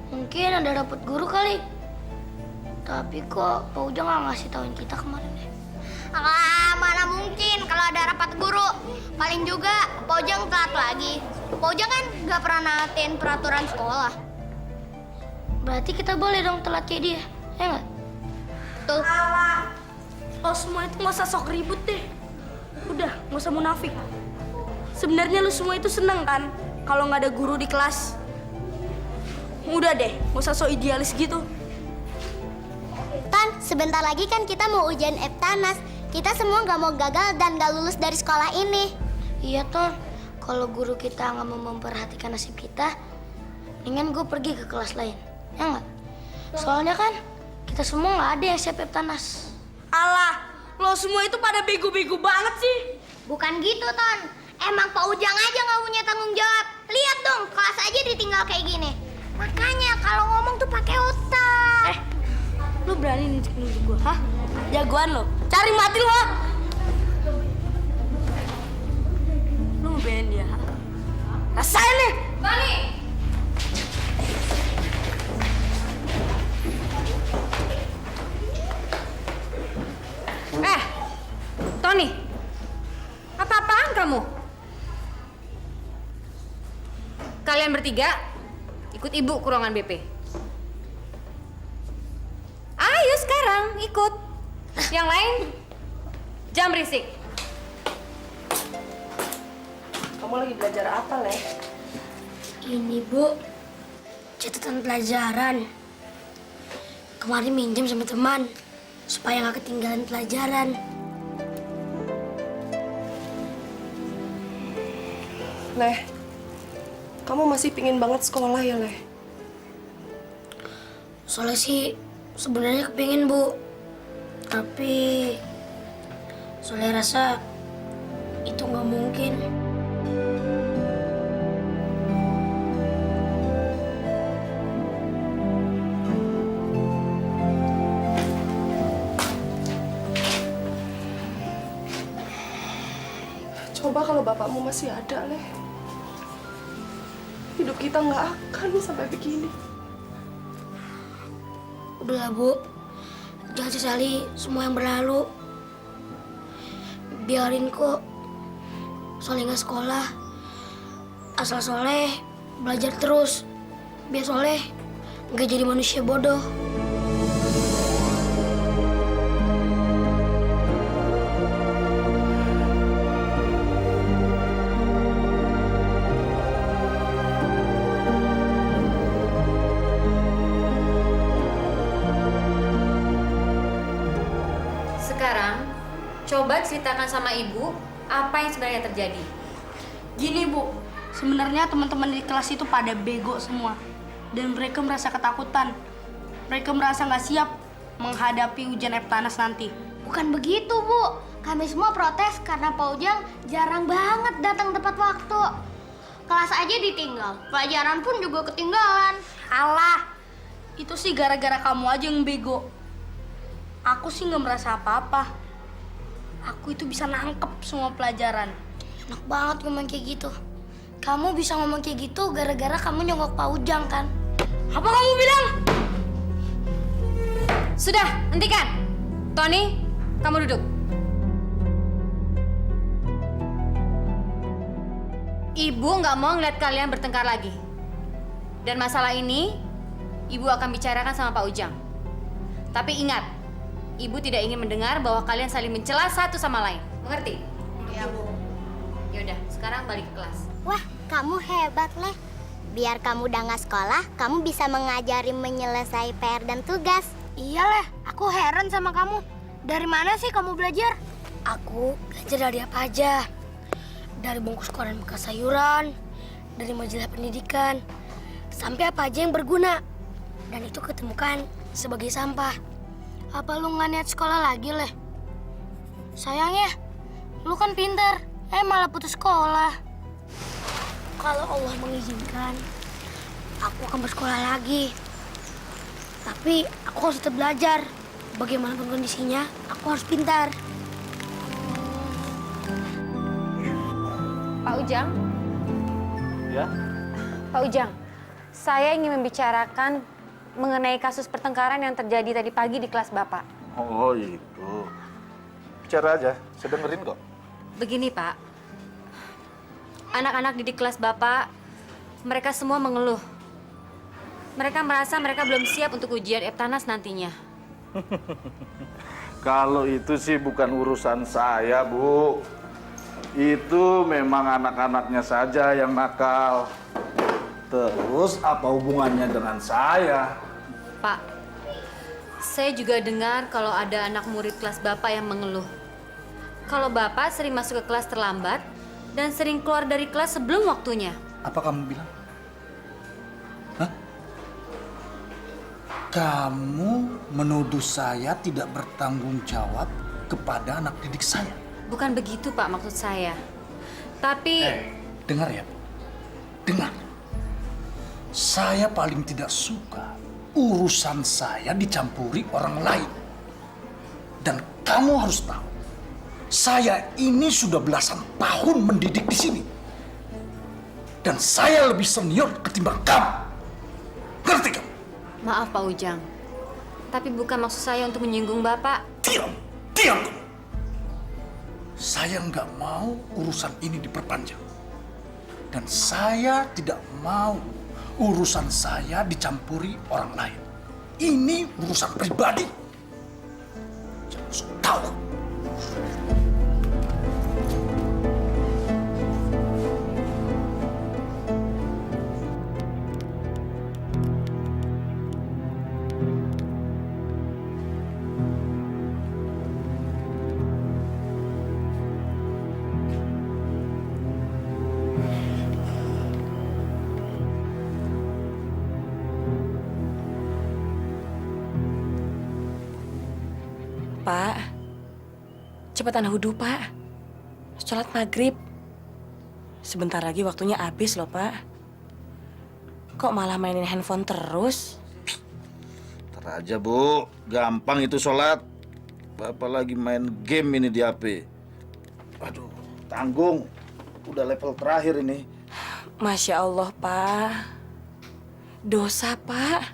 Mungkin ada dapat guru kali. Tapi kok Pak Ujang nggak ngasih tauin kita kemarin deh. Ah, mana mungkin kalau ada rapat guru. Paling juga Pak Ujang telat lagi. Pak Ujang kan nggak pernah naatin peraturan sekolah. Berarti kita boleh dong telat kayak dia, ya nggak? Tuh. Lo semua itu nggak usah sok ribut deh. Udah, nggak usah munafik. Sebenarnya lu semua itu seneng kan kalau nggak ada guru di kelas. Udah deh, nggak usah sok idealis gitu. Tan, sebentar lagi kan kita mau ujian Eptanas. Kita semua nggak mau gagal dan nggak lulus dari sekolah ini. Iya, Ton. Kalau guru kita nggak mau memperhatikan nasib kita, mendingan gue pergi ke kelas lain. Ya nggak? Soalnya kan kita semua nggak ada yang siap Eptanas. Alah, lo semua itu pada bego-bego banget sih. Bukan gitu, Ton. Emang Pak Ujang aja nggak punya tanggung jawab. Lihat dong, kelas aja ditinggal kayak gini. Makanya kalau ngomong tuh pakai otak. Lu berani nunjuk-nunjuk gue, hah? Jagoan lo. Cari mati lo. Lu ngebelain dia, ha? Rasain nih. Tony! Tony, apa-apaan kamu? Kalian bertiga ikut ibu ke ruangan BP. Ayo sekarang ikut. Yang lain jangan berisik. Kamu lagi belajar apa, Leh? Ini, Bu, catatan pelajaran. Kemarin minjem sama teman supaya nggak ketinggalan pelajaran. Leh, kamu masih pingin banget sekolah ya, Leh? Soalnya sih sebenarnya kepingin, Bu. Tapi soalnya rasa itu nggak mungkin. Coba kalau bapakmu masih ada, Leh. Hidup kita nggak akan sampai begini. Udahlah, Bu. Jangan sesali semua yang berlalu. Biarin kok Soleh nggak sekolah. Asal Soleh belajar terus. Biar Soleh nggak jadi manusia bodoh. Sekarang, coba ceritakan sama ibu apa yang sebenarnya terjadi. Gini, Bu. Sebenarnya teman-teman di kelas itu pada bego semua. Dan mereka merasa ketakutan. Mereka merasa nggak siap menghadapi ujian Eptanas nanti. Bukan begitu, Bu. Kami semua protes karena Pak Ujang jarang banget datang tepat waktu. Kelas aja ditinggal, pelajaran pun juga ketinggalan. Alah, itu sih gara-gara kamu aja yang bego. Aku sih nggak merasa apa-apa. Aku itu bisa nangkep semua pelajaran. Enak banget ngomong kayak gitu. Kamu bisa ngomong kayak gitu gara-gara kamu nyonggok Pak Ujang kan? Apa kamu bilang? Sudah, hentikan. Tony, kamu duduk. Ibu nggak mau ngeliat kalian bertengkar lagi. Dan masalah ini, Ibu akan bicarakan sama Pak Ujang. Tapi ingat, Ibu tidak ingin mendengar bahwa kalian saling mencela satu sama lain. Mengerti? Iya, Bu. Yaudah, sekarang balik ke kelas. Wah, kamu hebat, Leh. Biar kamu udah nggak sekolah, kamu bisa mengajari menyelesaikan PR dan tugas. Iya, Leh. Aku heran sama kamu. Dari mana sih kamu belajar? Aku belajar dari apa aja. Dari bungkus koran bekas sayuran, dari majalah pendidikan, sampai apa aja yang berguna. Dan itu ketemukan sebagai sampah. Apa lu nggak niat sekolah lagi, Leh? Sayangnya, lu kan pintar, malah putus sekolah. Kalau Allah mengizinkan, aku akan bersekolah lagi. Tapi aku harus tetap belajar. Bagaimanapun kondisinya, aku harus pintar. Pak Ujang? Ya? Pak Ujang, saya ingin membicarakan mengenai kasus pertengkaran yang terjadi tadi pagi di kelas Bapak. Oh itu. Bicara aja, saya dengerin kok. Begini, Pak. Anak-anak didik kelas Bapak, mereka semua mengeluh. Mereka merasa mereka belum siap untuk ujian Eptanas nantinya. Kalau itu sih bukan urusan saya, Bu. Itu memang anak-anaknya saja yang nakal. Terus apa hubungannya dengan saya? Pak, saya juga dengar kalau ada anak murid kelas Bapak yang mengeluh. Kalau Bapak sering masuk ke kelas terlambat dan sering keluar dari kelas sebelum waktunya. Apa kamu bilang? Hah? Kamu menuduh saya tidak bertanggung jawab kepada anak didik saya? Bukan begitu, Pak, maksud saya. Tapi... Dengar ya, dengar. Saya paling tidak suka urusan saya dicampuri orang lain. Dan kamu harus tahu, saya ini sudah belasan tahun mendidik di sini. Dan saya lebih senior ketimbang kamu. Ngerti kamu? Maaf, Pak Ujang. Tapi bukan maksud saya untuk menyinggung Bapak. Diam, diam kamu. Saya nggak mau urusan ini diperpanjang. Dan saya tidak mau urusan saya dicampuri orang lain. Ini urusan pribadi. Jangan sok tahu. Pak, cepetan wudhu, Pak. Sholat maghrib. Sebentar lagi waktunya habis loh, Pak. Kok malah mainin handphone terus? Ntar aja, Bu. Gampang itu sholat. Bapak lagi main game ini di HP. Aduh, tanggung. Udah level terakhir ini. Masya Allah, Pak. Dosa, Pak.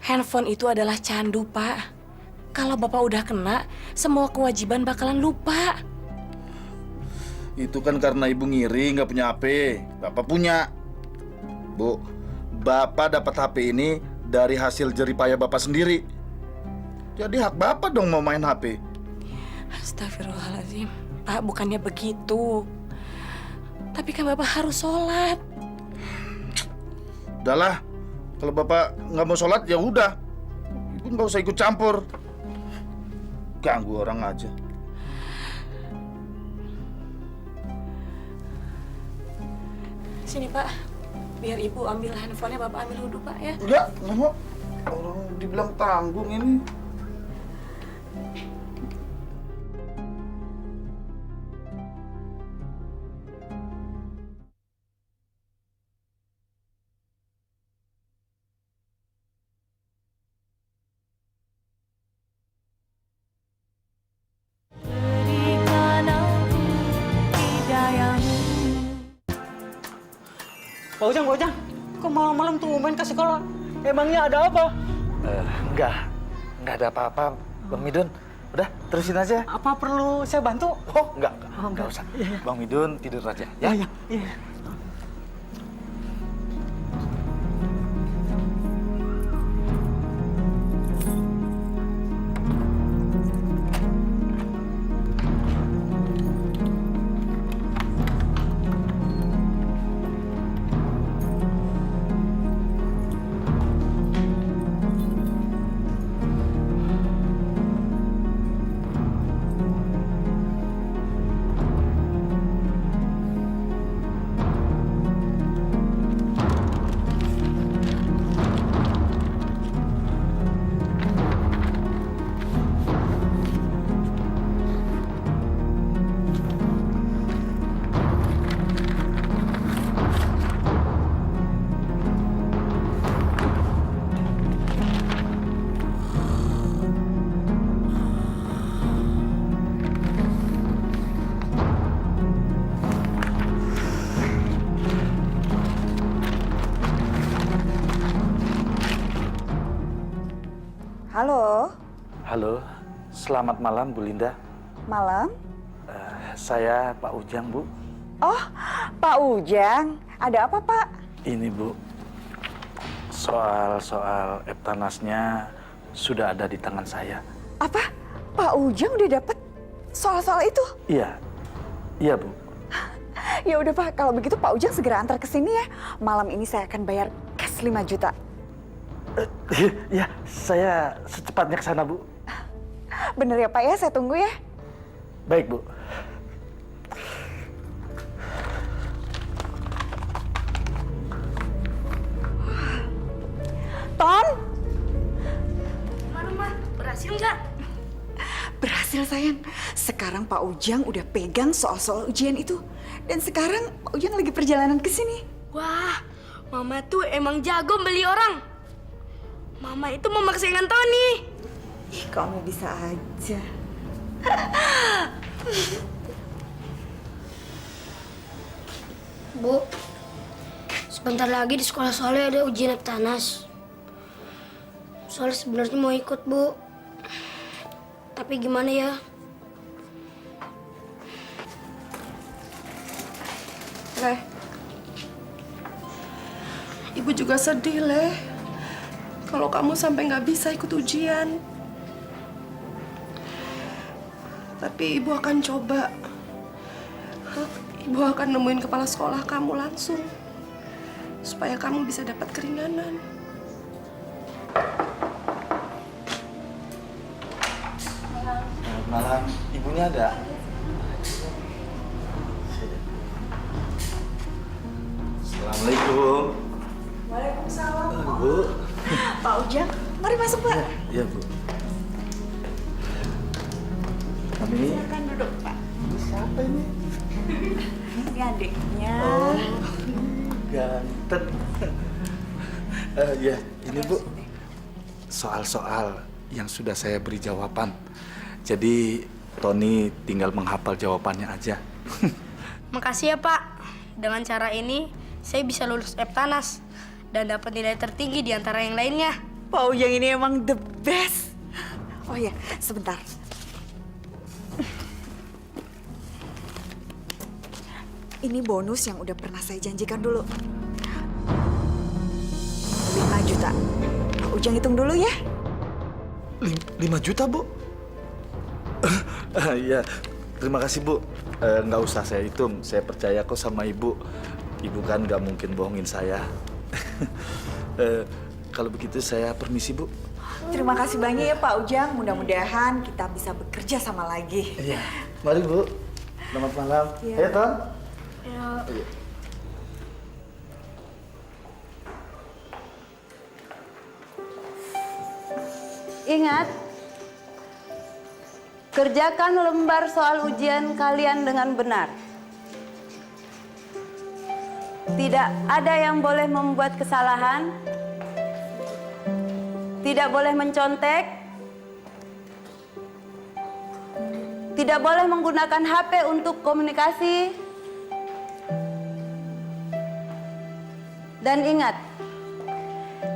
Handphone itu adalah candu, Pak. Kalau Bapak udah kena, semua kewajiban bakalan lupa. Itu kan karena Ibu ngiri nggak punya HP. Bapak punya. Bu, Bapak dapat HP ini dari hasil jeripaya Bapak sendiri. Jadi hak Bapak dong mau main HP. Astagfirullahaladzim. Pak, bukannya begitu. Tapi kan Bapak harus sholat. Udahlah, kalau Bapak nggak mau sholat ya udah. Ibu nggak usah ikut campur. Ganggu orang aja. Sini, Pak. Biar Ibu ambil handphonenya, Bapak ambil wudhu, Pak, ya. Enggak mau. Orang dibilang tanggung ini. Pak Ujang, kok malam-malam tuh main ke sekolah? Emangnya ada apa? Enggak ada apa-apa. Bang Midun, udah terusin aja. Apa perlu saya bantu? Oh, enggak usah. Bang Midun tidur aja, ya? Iya. Halo, Halo, selamat malam Bu Linda. malam. Saya Pak Ujang, Bu. Oh, Pak Ujang. Ada apa, Pak? Ini, Bu. Soal Eptanasnya sudah ada di tangan saya. Apa? Pak Ujang udah dapet soal-soal itu? Iya, Bu. Ya udah, Pak. Kalau begitu Pak Ujang segera antar ke sini ya. Malam ini saya akan bayar cash 5 juta. Ya, saya secepatnya ke sana, Bu. Bener ya, Pak ya? Saya tunggu ya. Baik, Bu. Ton? Gimana, Ma? Berhasil nggak? Berhasil, sayang. Sekarang Pak Ujang udah pegang soal-soal ujian itu. Dan sekarang Pak Ujang lagi perjalanan ke sini. Wah, Mama tuh emang jago beli orang. Mama itu memaksakan Tony. Ih, kamu bisa aja. Bu, sebentar lagi di sekolah Soleh ada ujian Eptanas. Soleh sebenarnya mau ikut, Bu. Tapi gimana ya? Leh, Ibu juga sedih, Leh. Kalau kamu sampai nggak bisa ikut ujian. Tapi Ibu akan coba. Ibu akan nemuin kepala sekolah kamu langsung. Supaya kamu bisa dapat keringanan. Selamat malam. Ibunya ada? Assalamualaikum. Waalaikumsalam. Bu. Pak Ujang, mari masuk, Pak. Iya, Bu. Kami Silakan duduk, Pak. siapa ini? Ini adiknya. Oh, ganteng. Ya, ini Bu. Soal-soal yang sudah saya beri jawaban. Jadi, Tony tinggal menghafal jawabannya aja. Makasih ya, Pak. Dengan cara ini, saya bisa lulus Eptanas dan dapat nilai tertinggi di antara yang lainnya. Pak Ujang ini emang the best. Oh ya, sebentar. Ini bonus yang udah pernah saya janjikan dulu. 5 juta. Pak Ujang hitung dulu ya. 5 juta, Bu? Iya, terima kasih, Bu. Nggak usah saya hitung, saya percaya kok sama Ibu. Ibu kan nggak mungkin bohongin saya. Kalau begitu saya permisi, Bu. Terima kasih banyak ya Pak Ujang. Mudah-mudahan kita bisa bekerja sama lagi. Iya, mari Bu. Selamat malam. Iya. Ayo, Ton. Ya. Ayo. Ingat, kerjakan lembar soal ujian kalian dengan benar. Tidak ada yang boleh membuat kesalahan, tidak boleh mencontek, tidak boleh menggunakan HP untuk komunikasi. Dan ingat,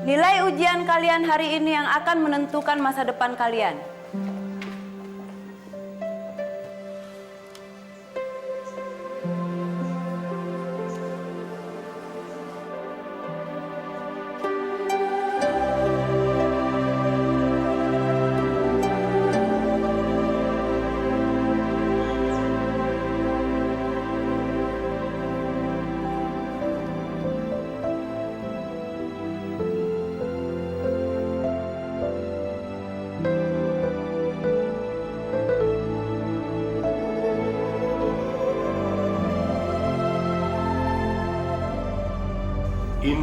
nilai ujian kalian hari ini yang akan menentukan masa depan kalian.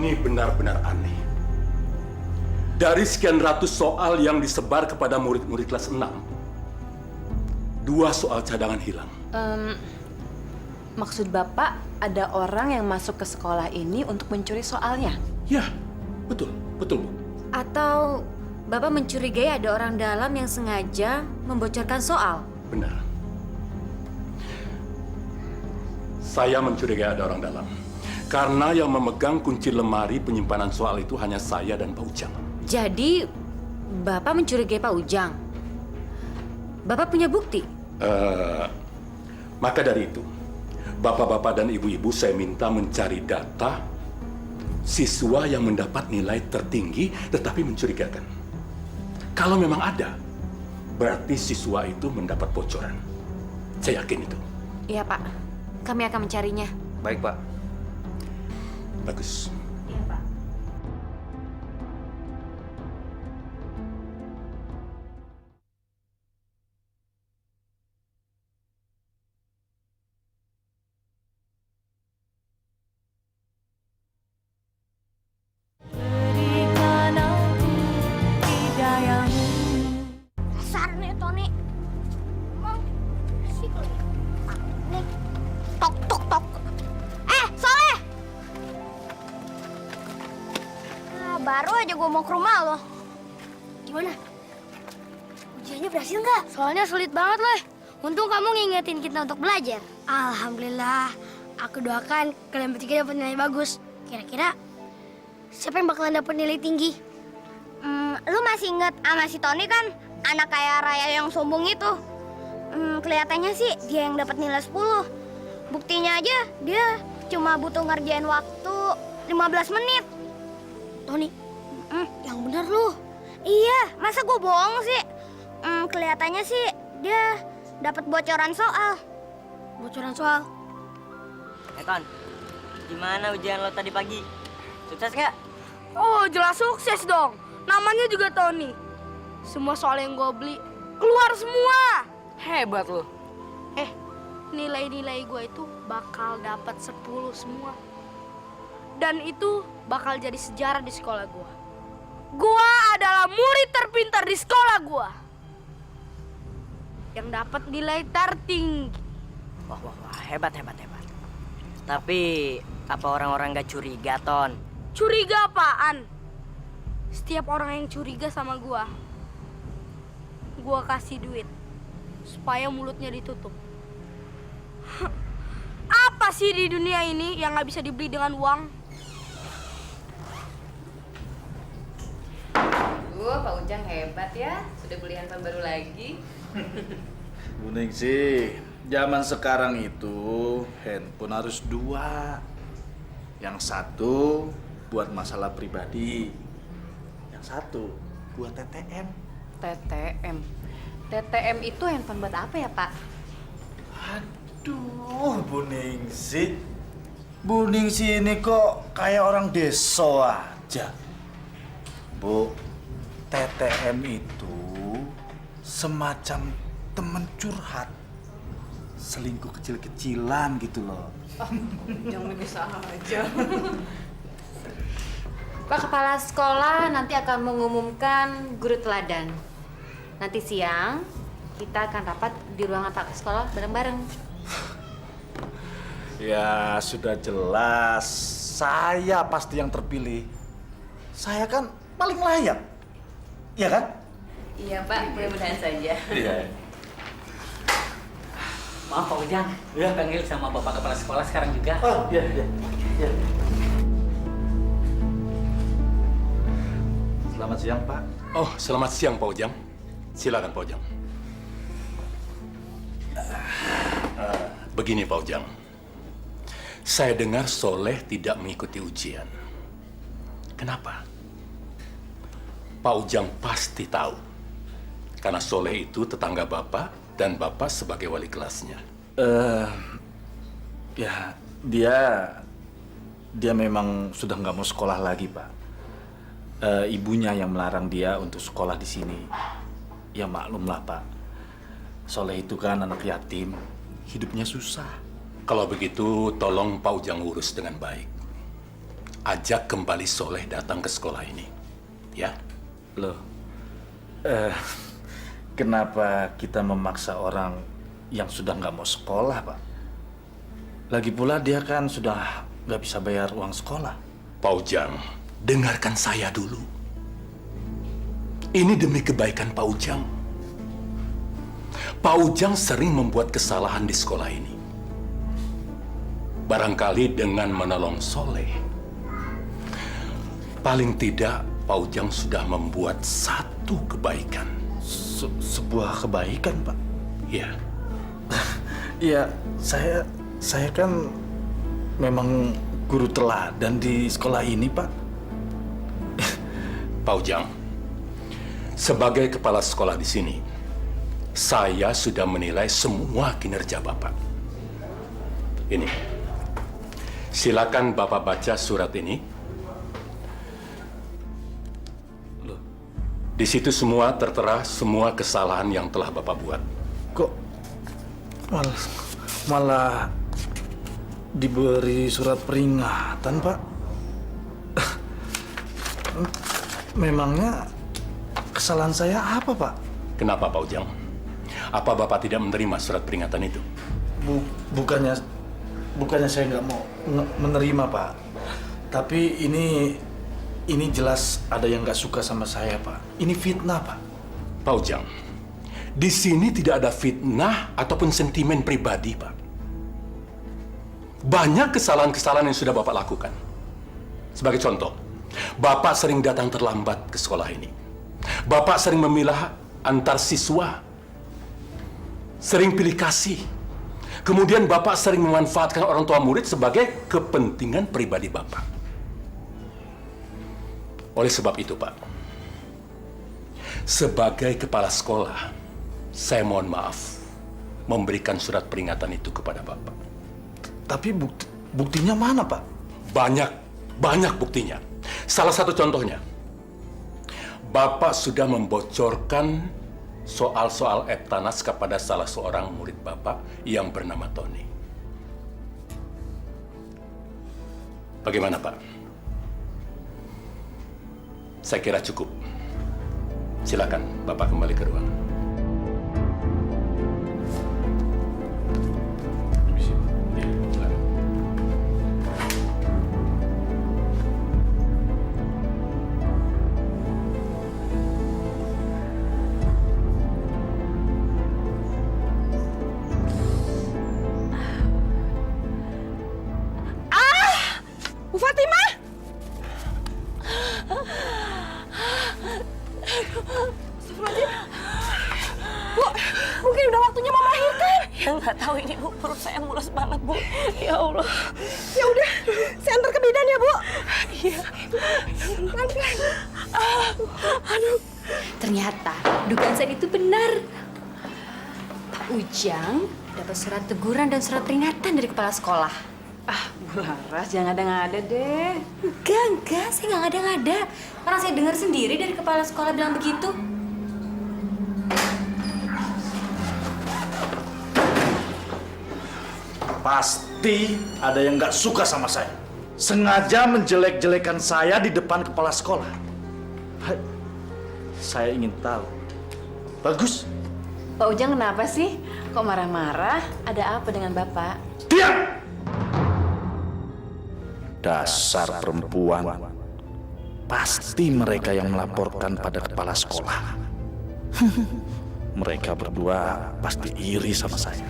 Ini benar-benar aneh. Dari sekian ratus soal yang disebar kepada murid-murid kelas 6, 2 soal cadangan hilang. Maksud Bapak ada orang yang masuk ke sekolah ini untuk mencuri soalnya? Ya, betul, Bu. Atau Bapak mencurigai ada orang dalam yang sengaja membocorkan soal? Benar. Saya mencurigai ada orang dalam. Karena yang memegang kunci lemari penyimpanan soal itu hanya saya dan Pak Ujang. Jadi, Bapak mencurigai Pak Ujang? Bapak punya bukti? Maka dari itu, Bapak-bapak dan ibu-ibu saya minta mencari data siswa yang mendapat nilai tertinggi tetapi mencurigakan. Kalau memang ada, berarti siswa itu mendapat bocoran. Saya yakin itu. Iya, Pak. Kami akan mencarinya. Baik, Pak. Bagus. Iya, Pak. Dasar nih Tony. Emang sih nih. Tok tok tok. Soleh. Baru aja gue mau ke rumah lo. Gimana? Ujiannya berhasil nggak? Soalnya sulit banget loh. Untung kamu ngingetin kita untuk belajar. Alhamdulillah. Aku doakan kalian bertiga dapat nilai bagus. Kira-kira siapa yang bakalan dapat nilai tinggi? Lu masih inget sama si Tony kan? Anak kaya raya yang sombong itu. Kelihatannya sih dia yang dapat nilai 10. Buktinya aja dia cuma butuh ngerjain waktu 15 menit. Tony, yang bener lu. Iya, masa gue bohong sih? Kelihatannya sih dia dapat bocoran soal. Bocoran soal? Ton, gimana ujian lo tadi pagi? Sukses gak? Oh, jelas sukses dong. Namanya juga Tony. Semua soal yang gue beli keluar semua. Hebat lo. Nilai-nilai gue itu bakal dapat 10 semua. Dan itu bakal jadi sejarah di sekolah gue. Gue adalah murid terpintar di sekolah gue. Yang dapat nilai tertinggi. Wah, hebat. Tapi apa orang-orang gak curiga, Ton? Curiga apaan? Setiap orang yang curiga sama gue kasih duit supaya mulutnya ditutup. Apa sih di dunia ini yang gak bisa dibeli dengan uang? Pak Ujang hebat ya, sudah beli handphone baru lagi. Bu Ningsih, zaman sekarang itu handphone harus 2. Yang satu buat masalah pribadi, yang satu buat TTM. TTM itu handphone buat apa ya, Pak? Aduh, Bu Ningsih. Bu Ningsih ini kok kayak orang desa aja. Bu, TTM itu semacam temen curhat. Selingkuh kecil-kecilan gitu loh. Jangan bisa aja. Pak Kepala Sekolah nanti akan mengumumkan guru teladan. Nanti siang kita akan rapat di ruangan Pak Sekolah bareng-bareng. Ya sudah jelas, saya pasti yang terpilih. Saya kan paling layak, iya kan? Iya Pak, mudah-mudahan saja. Iya. Maaf Pak Ujang, panggil sama Bapak Kepala Sekolah sekarang juga. Oh iya. Selamat siang Pak. Oh, selamat siang Pak Ujang. Silakan Pak Ujang. Begini Pak Ujang, saya dengar Soleh tidak mengikuti ujian. Kenapa? Pak Ujang pasti tahu. Karena Soleh itu tetangga Bapak dan Bapak sebagai wali kelasnya. Ya dia memang sudah nggak mau sekolah lagi Pak. Ibunya yang melarang dia untuk sekolah di sini. Ya maklumlah Pak. Soleh itu kan anak yatim, hidupnya susah. Kalau begitu, tolong Pak Ujang urus dengan baik. ajak kembali Soleh datang ke sekolah ini. Ya? Loh, kenapa kita memaksa orang yang sudah nggak mau sekolah, Pak? Lagi pula dia kan sudah nggak bisa bayar uang sekolah. Pak Ujang, dengarkan saya dulu. Ini demi kebaikan Pak Ujang. Pak Ujang sering membuat kesalahan di sekolah ini. Barangkali dengan menolong Soleh, paling tidak Pak Ujang sudah membuat satu kebaikan. Sebuah kebaikan, Pak? Iya. Iya, saya kan memang guru teladan di sekolah ini, Pak. Pak Ujang, sebagai kepala sekolah di sini, saya sudah menilai semua kinerja Bapak. Ini, silakan Bapak baca surat ini. Di situ semua tertera semua kesalahan yang telah Bapak buat. Kok malah diberi surat peringatan, Pak? Memangnya kesalahan saya apa, Pak? Kenapa, Pak Ujang? Apa Bapak tidak menerima surat peringatan itu? Bukannya saya nggak mau menerima, Pak. Tapi ini jelas ada yang nggak suka sama saya, Pak. Ini fitnah, Pak. Pak Ujang, di sini tidak ada fitnah ataupun sentimen pribadi, Pak. Banyak kesalahan-kesalahan yang sudah Bapak lakukan. Sebagai contoh, Bapak sering datang terlambat ke sekolah ini. Bapak sering memilah antar siswa. Sering pilih kasih. Kemudian Bapak sering memanfaatkan orang tua murid sebagai kepentingan pribadi Bapak. Oleh sebab itu, Pak, sebagai kepala sekolah, saya mohon maaf memberikan surat peringatan itu kepada Bapak. Tapi buktinya mana, Pak? Banyak buktinya. Salah satu contohnya, Bapak sudah membocorkan soal-soal Eptanas kepada salah seorang murid Bapak yang bernama Tony. Bagaimana, Pak? Saya kira cukup. Silakan Bapak kembali ke ruangan. Bu Fatimah! Bu, mungkin udah waktunya mau melahirkan. Ya nggak tahu ini, Bu. Perut saya mulus banget, Bu. Ya Allah. Ya udah, saya antar ke bidan ya, Bu. Iya. Pelan-pelan. Aduh. Ternyata dugaan saya itu benar. Pak Ujang dapat surat teguran dan surat peringatan dari kepala sekolah. Bu Laras, jangan ngada-ngada deh. Enggak, saya nggak ngada-ngada. Orang saya dengar sendiri dari kepala sekolah bilang begitu. Pasti ada yang nggak suka sama saya. Sengaja menjelek-jelekan saya di depan kepala sekolah. Saya ingin tahu. Bagus. Pak Ujang kenapa sih? Kok marah-marah? Ada apa dengan Bapak? Diam! Dasar perempuan. Pasti mereka yang melaporkan pada kepala sekolah. Mereka berdua pasti iri sama saya.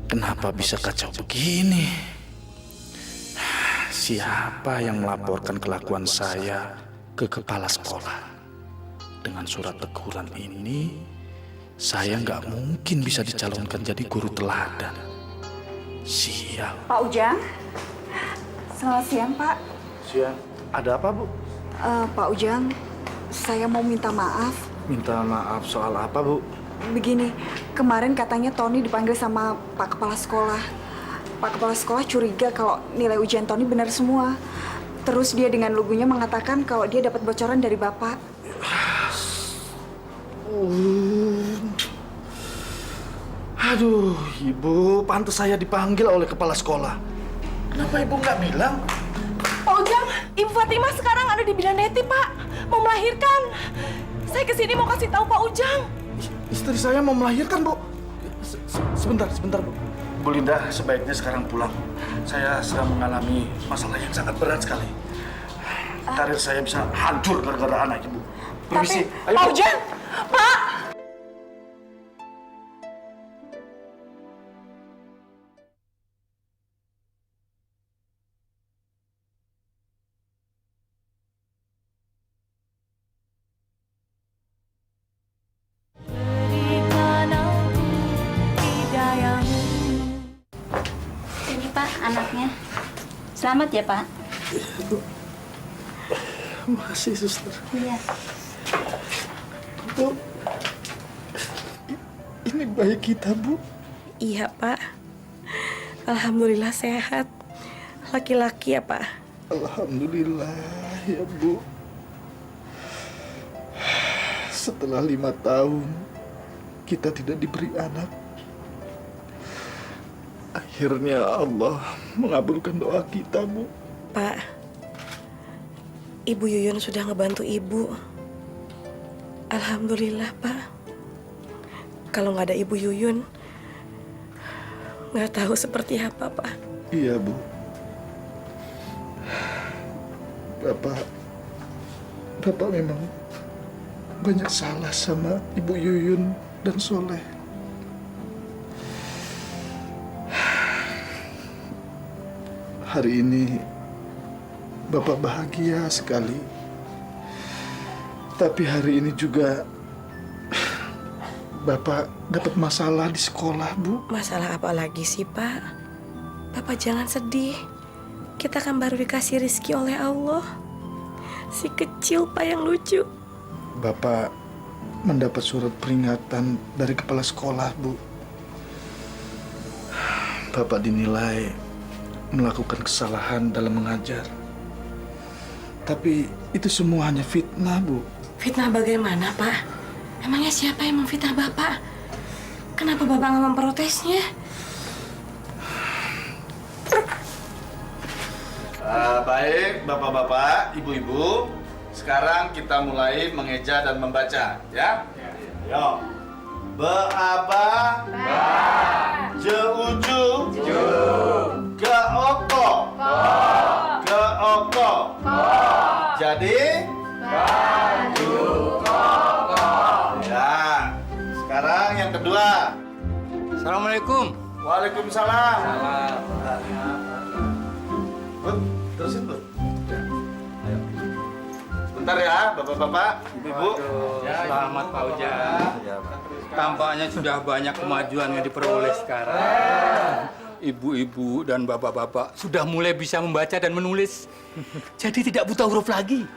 Kenapa bisa kacau begini? Siapa yang melaporkan kelakuan saya ke kepala sekolah? Dengan surat teguran ini, saya nggak mungkin bisa dicalonkan jadi guru teladan. Sial. Pak Ujang, selamat siang, Pak. Siang. Ada apa, Bu? Pak Ujang, saya mau minta maaf. Minta maaf soal apa, Bu? Begini, kemarin katanya Tony dipanggil sama Pak Kepala Sekolah. Pak Kepala Sekolah curiga kalau nilai ujian Tony benar semua. Terus dia dengan lugunya mengatakan kalau dia dapat bocoran dari Bapak. Aduh, Ibu, pantas saya dipanggil oleh kepala sekolah. Kenapa Ibu nggak bilang? Pak Ujang, Ibu Fatimah sekarang ada di bidan Neti, Pak. Mau melahirkan. Saya kesini mau kasih tahu Pak Ujang. Istri saya mau melahirkan, Bu. Sebentar, Bu. Bu Linda, sebaiknya sekarang pulang. Saya sedang mengalami masalah yang sangat berat sekali. Karir saya bisa hancur gara-gara anak Ibu. Permisi. Ayo, Pak Bu. Ujang, Pak. Ini Pak, anaknya. Selamat ya Pak. Makasih, Suster. Iya. Bu, ini bayi kita, Bu. Iya, Pak. Alhamdulillah sehat. Laki-laki ya, Pak? Alhamdulillah ya, Bu. Setelah 5 tahun kita tidak diberi anak, akhirnya Allah mengabulkan doa kita, Bu. Pak, Ibu Yuyun sudah ngebantu Ibu. Alhamdulillah, Pak. Kalau nggak ada Ibu Yuyun, nggak tahu seperti apa, Pak. Iya, Bu. Bapak memang banyak salah sama Ibu Yuyun dan Soleh. Hari ini Bapak bahagia sekali. Tapi hari ini juga Bapak dapat masalah di sekolah, Bu. Masalah apa lagi sih, Pak? Bapak jangan sedih. Kita kan baru dikasih rezeki oleh Allah. Si kecil, Pak, yang lucu. Bapak mendapat surat peringatan dari kepala sekolah, Bu. Bapak dinilai melakukan kesalahan dalam mengajar. Tapi itu semua hanya fitnah, Bu. Fitnah bagaimana, Pak? Emangnya siapa yang memfitnah Bapak? Kenapa Bapak nggak memprotesnya? Baik, Bapak-bapak, Ibu-ibu. Sekarang kita mulai mengeja dan membaca, ya? Yo. Beaba. Ba. Jeuju. Ju. Geoko. Ko. Geoko. Ko. Jadi? Baju koko. Ya. Sekarang yang kedua. Assalamualaikum. Waalaikumsalam. Bud, terusin, Bud. Ayo. Sebentar ya, Bapak-bapak, Ibu-ibu. Selamat Pak Ujang. Tampaknya sudah banyak kemajuan yang diperoleh sekarang. Ibu-ibu dan bapak-bapak sudah mulai bisa membaca dan menulis. Jadi tidak buta huruf lagi.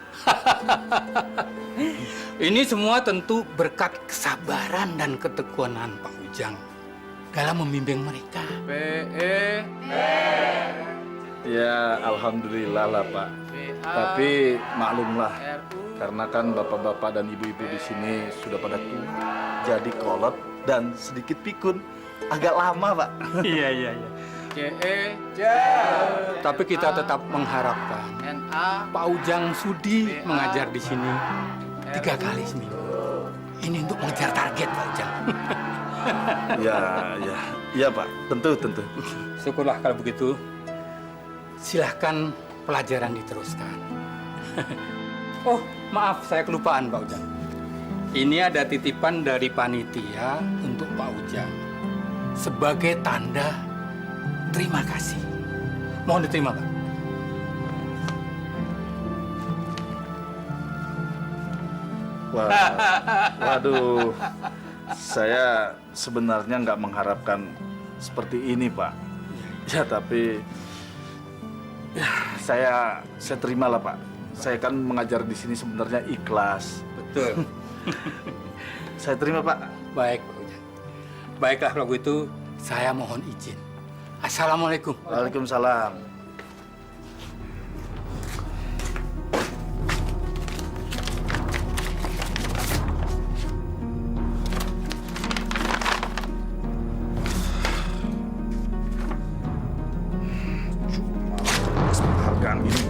Ini semua tentu berkat kesabaran dan ketekunan Pak Ujang dalam membimbing mereka. Ya, alhamdulillah lah, Pak. Tapi maklumlah, karena kan bapak-bapak dan ibu-ibu di sini sudah pada tua, jadi kolot dan sedikit pikun. Agak lama, Pak. Iya. Tapi kita tetap mengharapkan Pak Ujang sudi mengajar di sini 3 kali seminggu. Ini untuk mengejar target, Pak Ujang. Ya, Pak. Tentu. Syukurlah kalau begitu. Silahkan pelajaran diteruskan. Oh, maaf, saya kelupaan, Pak Ujang. Ini ada titipan dari panitia untuk Pak Ujang sebagai tanda terima kasih. Mohon diterima, Pak. Waduh, saya sebenarnya nggak mengharapkan seperti ini, Pak. Ya, tapi ya, saya terimalah, Pak. Saya kan mengajar di sini sebenarnya ikhlas. Betul. Saya terima, Pak. Baik, Pak Ujang. Baiklah kalau begitu, saya mohon izin. Assalamualaikum. Waalaikumsalam.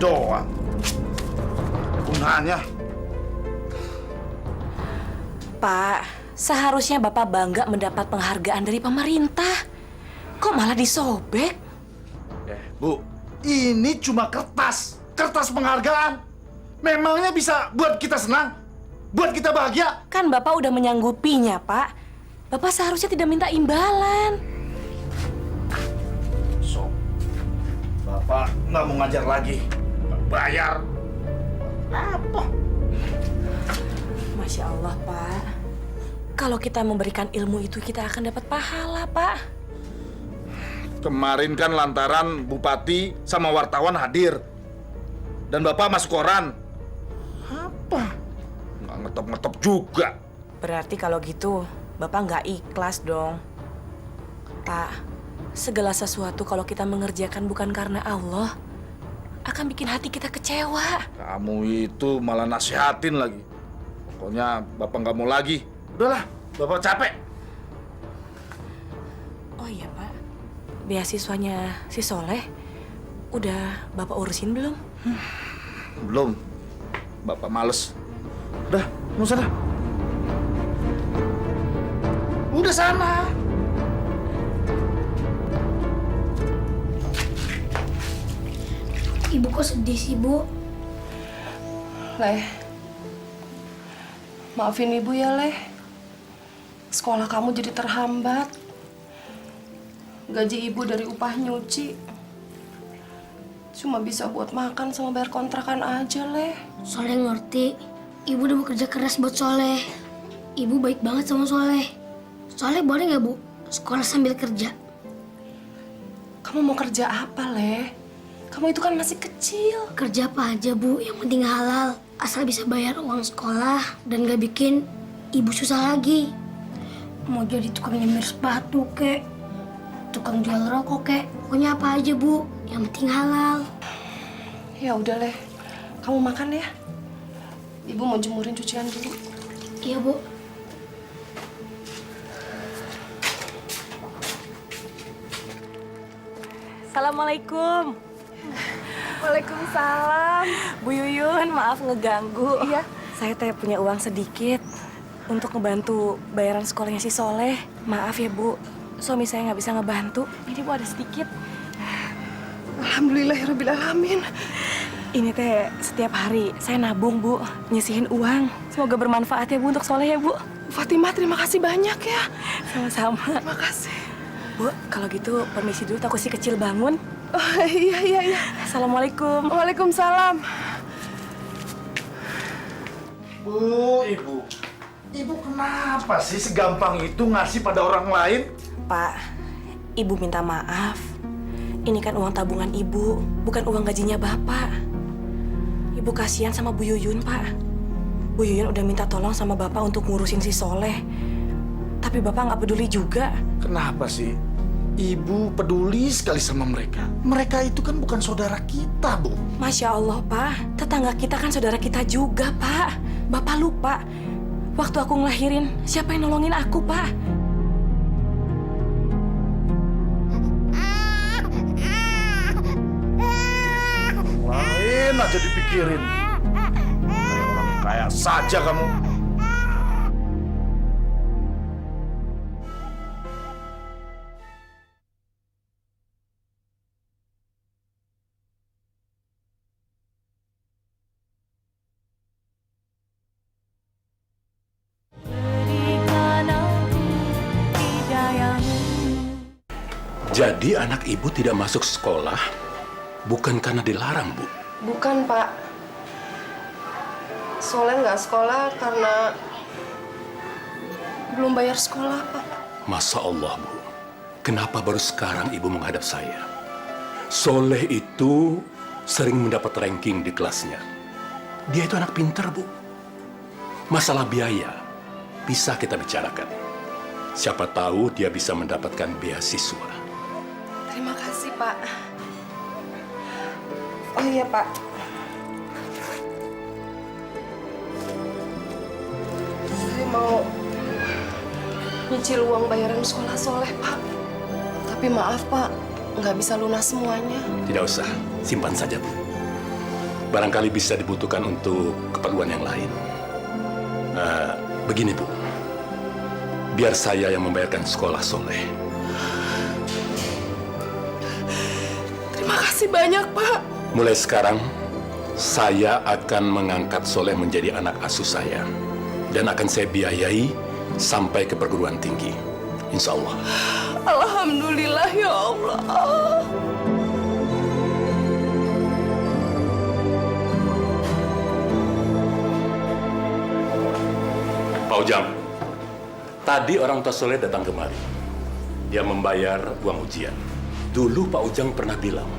doang. Gunanya. Pak, seharusnya Bapak bangga mendapat penghargaan dari pemerintah. Kok malah disobek? Bu, ini cuma kertas. Kertas penghargaan. Memangnya bisa buat kita senang? Buat kita bahagia? Kan Bapak udah menyanggupinya, Pak. Bapak seharusnya tidak minta imbalan. So, Bapak nggak mau ngajar lagi. Nggak bayar. Apa? Masya Allah, Pak. Kalau kita memberikan ilmu itu, kita akan dapat pahala, Pak. Kemarin kan lantaran Bupati sama wartawan hadir. Dan Bapak masuk koran. Apa? Nggak ngetop-ngetop juga. Berarti kalau gitu, Bapak nggak ikhlas dong. Pak, segala sesuatu kalau kita mengerjakan bukan karena Allah, akan bikin hati kita kecewa. Kamu itu malah nasihatin lagi. Pokoknya Bapak nggak mau lagi. Udahlah, Bapak capek. Oh iya, Pak. Beasiswanya si Soleh, udah Bapak urusin belum? Belum. Bapak males. Udah, mau sana. Udah sana. Ibu kok sedih sih, Bu? Leh, maafin ibu ya, Leh. Sekolah kamu jadi terhambat. Gaji ibu dari upah nyuci cuma bisa buat makan sama bayar kontrakan aja, Leh. Soleh ngerti. Ibu udah bekerja keras buat Soleh. Ibu baik banget sama Soleh. Soleh boleh nggak, Bu, sekolah sambil kerja? Kamu mau kerja apa, Leh? Kamu itu kan masih kecil. Kerja apa aja, Bu, yang penting halal. Asal bisa bayar uang sekolah dan gak bikin ibu susah lagi. Mau jadi tukang nyemir sepatu, kek. Tukang jual rokok, kek. Pokoknya apa aja, Bu, yang penting halal. Ya udah, Leh. Kamu makan ya. Ibu mau jemurin cucian dulu. Iya, Bu. Assalamualaikum. Waalaikumsalam. Bu Yuyun, maaf ngeganggu. Iya. Saya teh punya uang sedikit untuk ngebantu bayaran sekolahnya si Soleh. Maaf ya, Bu. Suami saya nggak bisa ngebantu. Ini, Bu, ada sedikit. Alhamdulillahirrabbilalamin. Ini teh setiap hari saya nabung, Bu. Nyisihin uang. Semoga bermanfaat ya, Bu, untuk Soleh ya, Bu. Fatimah, terima kasih banyak ya. Sama-sama. Terima kasih. Bu, kalau gitu permisi dulu, takut si kecil bangun. Oh, iya. Assalamualaikum. Waalaikumsalam. Bu, Ibu. Ibu kenapa sih segampang itu ngasih pada orang lain? Pak, Ibu minta maaf. Ini kan uang tabungan Ibu, bukan uang gajinya Bapak. Ibu kasihan sama Bu Yuyun, Pak. Bu Yuyun udah minta tolong sama Bapak untuk ngurusin si Soleh. Tapi Bapak nggak peduli juga. Kenapa sih? Ibu peduli sekali sama mereka. Mereka itu kan bukan saudara kita, Bu. Masya Allah, Pak. Tetangga kita kan saudara kita juga, Pak. Bapak lupa. Waktu aku ngelahirin, siapa yang nolongin aku, Pak? Lain aja dipikirin. Kayak orang kaya saja kamu. Jadi anak ibu tidak masuk sekolah bukan karena dilarang, Bu? Bukan, Pak. Soleh nggak sekolah karena belum bayar sekolah, Pak. Masya Allah, Bu. Kenapa baru sekarang ibu menghadap saya? Soleh itu sering mendapat ranking di kelasnya. Dia itu anak pintar, Bu. Masalah biaya bisa kita bicarakan. Siapa tahu dia bisa mendapatkan beasiswa. Terima kasih, Pak. Oh iya, Pak. Saya mau nyicil uang bayaran sekolah Soleh, Pak. Tapi maaf, Pak, nggak bisa lunas semuanya. Tidak usah, simpan saja, Bu. barangkali bisa dibutuhkan untuk keperluan yang lain. Begini Bu, biar saya yang membayarkan sekolah Soleh. Terima kasih banyak, Pak. Mulai sekarang, saya akan mengangkat Soleh menjadi anak asuh saya. Dan akan saya biayai sampai ke perguruan tinggi. Insya Allah. Alhamdulillah ya Allah. Pak Ujang, tadi orang tua Soleh datang kemari. Dia membayar uang ujian. Dulu Pak Ujang pernah bilang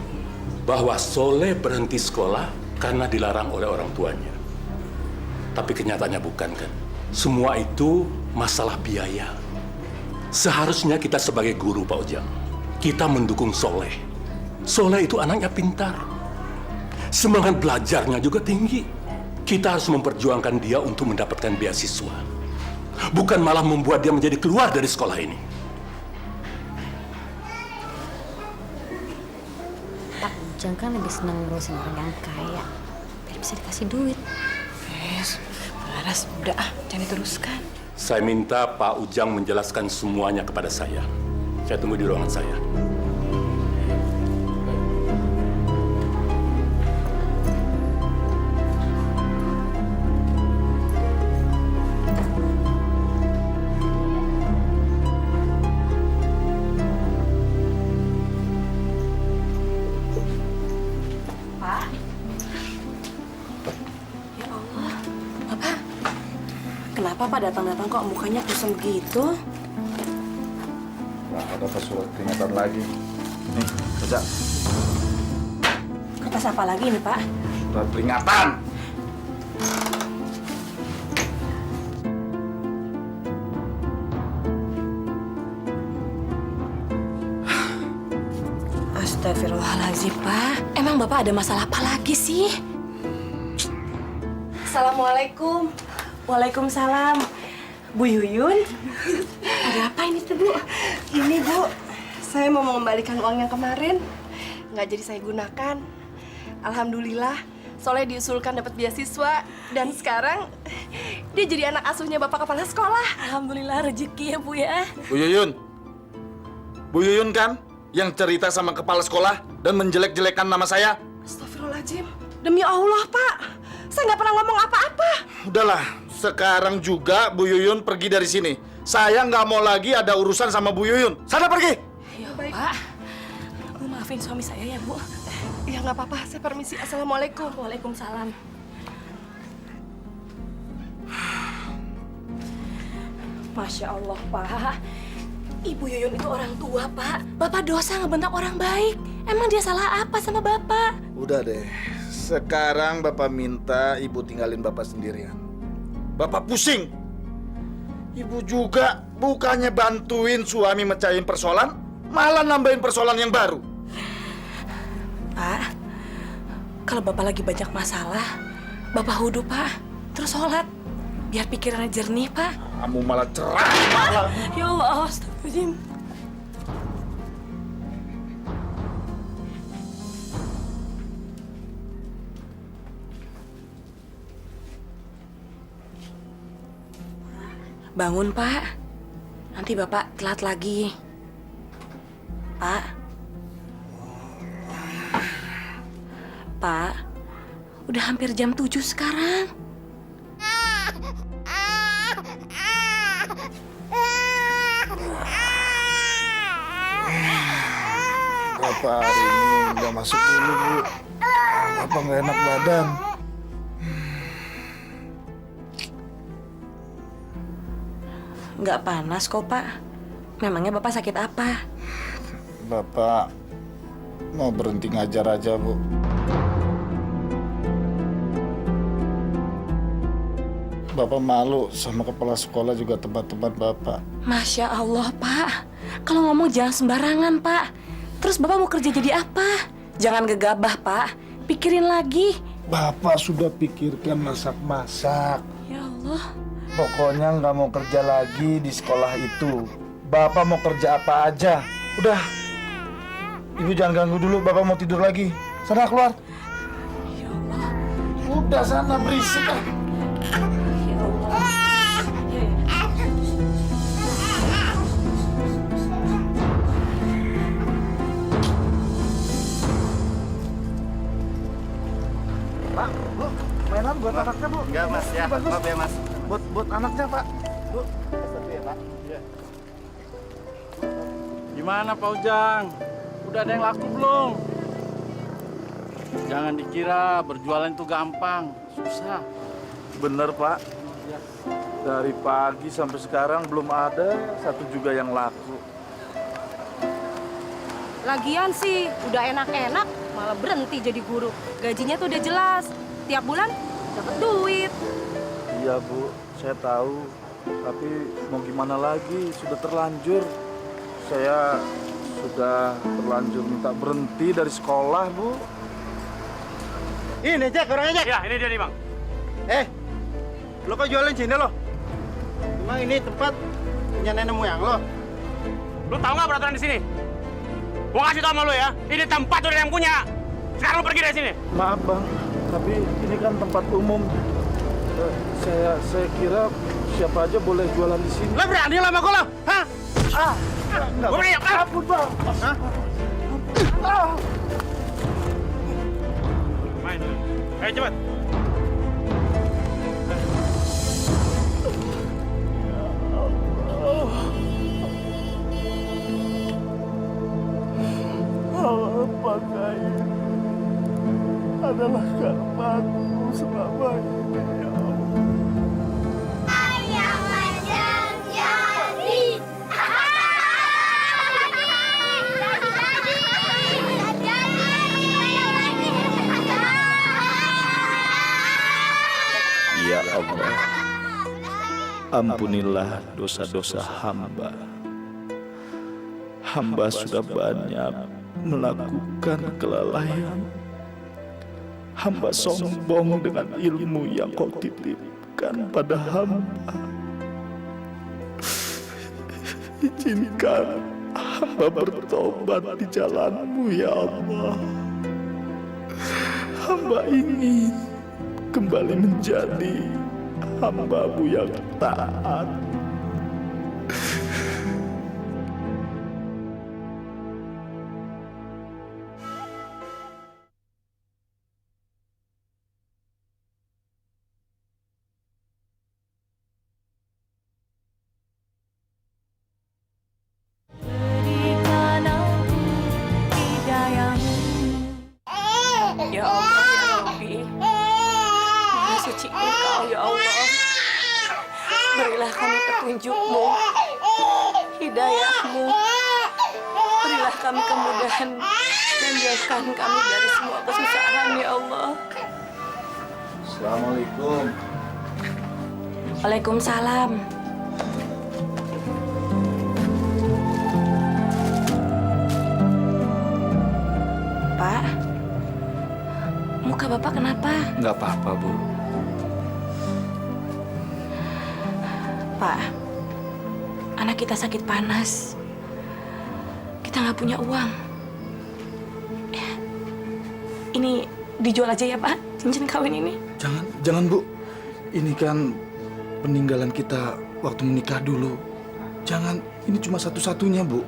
bahwa Soleh berhenti sekolah karena dilarang oleh orang tuanya. Tapi kenyataannya bukan kan? Semua itu masalah biaya. Seharusnya kita sebagai guru Pak Ujang, kita mendukung Soleh. Soleh itu anaknya pintar. Semangat belajarnya juga tinggi. Kita harus memperjuangkan dia untuk mendapatkan beasiswa. Bukan malah membuat dia menjadi keluar dari sekolah ini. Pak Ujang kan lebih senang ngurusin orang yang kaya, biar bisa dikasih duit. Laras, udah jangan diteruskan. Saya minta Pak Ujang menjelaskan semuanya kepada saya. Saya tunggu di ruangan saya. Kenapa Pak datang-datang kok mukanya kusam begitu? Wah, ada surat peringatan lagi. Nih, baca. Kertas apa lagi nih Pak? Surat peringatan. Astagfirullahaladzim Pak. Emang Bapak ada masalah apa lagi sih? Assalamualaikum. Waalaikumsalam. Bu Yuyun, Ada apa ini tuh, Bu? Ini, Bu. Saya mau mengembalikan uang yang kemarin. Nggak jadi saya gunakan. Alhamdulillah, Soleh diusulkan dapat beasiswa. Dan sekarang, dia jadi anak asuhnya Bapak Kepala Sekolah. Alhamdulillah rezeki ya, Bu ya. Bu Yuyun. Bu Yuyun kan yang cerita sama kepala sekolah dan menjelek-jelekan nama saya? Astagfirullahaladzim. Demi Allah, Pak. Saya nggak pernah ngomong apa-apa. Udahlah, sekarang juga Bu Yuyun pergi dari sini. Saya nggak mau lagi ada urusan sama Bu Yuyun. Sana pergi. Ya Pak, Bu maafin suami saya ya Bu. Ya nggak apa-apa, saya permisi. Assalamualaikum. Waalaikumsalam. Masya Allah Pak, Ibu Yuyun itu orang tua Pak. Bapak dosa ngebentak orang baik. Emang dia salah apa sama Bapak? Udah deh, sekarang Bapak minta Ibu tinggalin Bapak sendirian. Bapak pusing. Ibu juga bukannya bantuin suami mecahin persoalan, malah nambahin persoalan yang baru. Pak, kalau Bapak lagi banyak masalah, Bapak wudhu Pak, terus sholat. Biar pikirannya jernih Pak. Kamu malah cerah. Malah. Ya Allah, astagfirullahaladzim. Bangun, Pak. Nanti Bapak telat lagi. Pak. Pak, udah hampir jam 7 sekarang. Bapak hari ini nggak masuk dulu, Bu. Bapak nggak enak badan. Nggak panas kok, Pak. Memangnya Bapak sakit apa? Bapak mau berhenti ngajar aja, Bu. Bapak malu sama kepala sekolah juga teman-teman Bapak. Masya Allah, Pak. Kalau ngomong jangan sembarangan, Pak. Terus Bapak mau kerja jadi apa? Jangan gegabah, Pak. Pikirin lagi. Bapak sudah pikirkan masak-masak. Ya Allah. Pokoknya nggak mau kerja lagi di sekolah itu. Bapak mau kerja apa aja. Udah. Ibu jangan ganggu dulu, Bapak mau tidur lagi. Sana keluar. Ya Allah. Udah sana berisik ah. Pak, Bu, mainan buat anaknya, Bu. Enggak, Mas, ya. Bagus. Maaf ya, Mas. Buat anaknya, Pak. Bu. Satu ya, Pak. Iya. Gimana Pak Ujang? Udah ada yang laku belum? Jangan dikira berjualan itu gampang, susah. Bener, Pak. Dari pagi sampai sekarang belum ada satu juga yang laku. Lagian sih udah enak-enak malah berhenti jadi guru. Gajinya tuh udah jelas. Tiap bulan dapat duit. Iya, Bu. Saya tahu. Tapi mau gimana lagi? Sudah terlanjur. Saya sudah terlanjur minta berhenti dari sekolah, Bu. Ini Jack, orangnya Jack. Ya, ini dia nih Bang. Lo kok jualan sini lo? Emang ini tempat punya nenek moyang lo? Lu tahu nggak peraturan di sini? Gua kasih tau sama lu ya, ini tempat udah yang punya. Sekarang lu pergi dari sini. Maaf, Bang. Tapi ini kan tempat umum. Saya kira siapa aja boleh jualan di sini. Lo berani lo sama gua lo? Hah? Gua berani. Ampun, Bang. Hah? Main. Ayo cepet. Apakah ini adalah karmaku selama ini, ya Allah? Ayah Majang jadi. Ya Allah, ampunilah dosa-dosa hamba. Hamba sudah banyak melakukan kelalaian. Hamba sombong dengan ilmu yang kau titipkan pada hamba. Izinkan hamba bertobat di jalan-Mu, ya Allah. Hamba ingin kembali menjadi hamba-Mu yang taat. Ya Allah, ya Rabbi. Maha suci Engkau, ya Allah. Berilah kami petunjuk-Mu, hidayah-Mu. Berilah kami kemudahan dan jauhkan kami dari semua kesusahan, ya Allah. Assalamualaikum. Waalaikumsalam. Pak, muka Bapak kenapa? Nggak apa-apa, Bu. Pak, anak kita sakit panas. Kita nggak punya uang. Ini dijual aja ya, Pak, cincin kawin ini. Jangan, Bu. Ini kan peninggalan kita waktu menikah dulu. Jangan, ini cuma satu-satunya, Bu.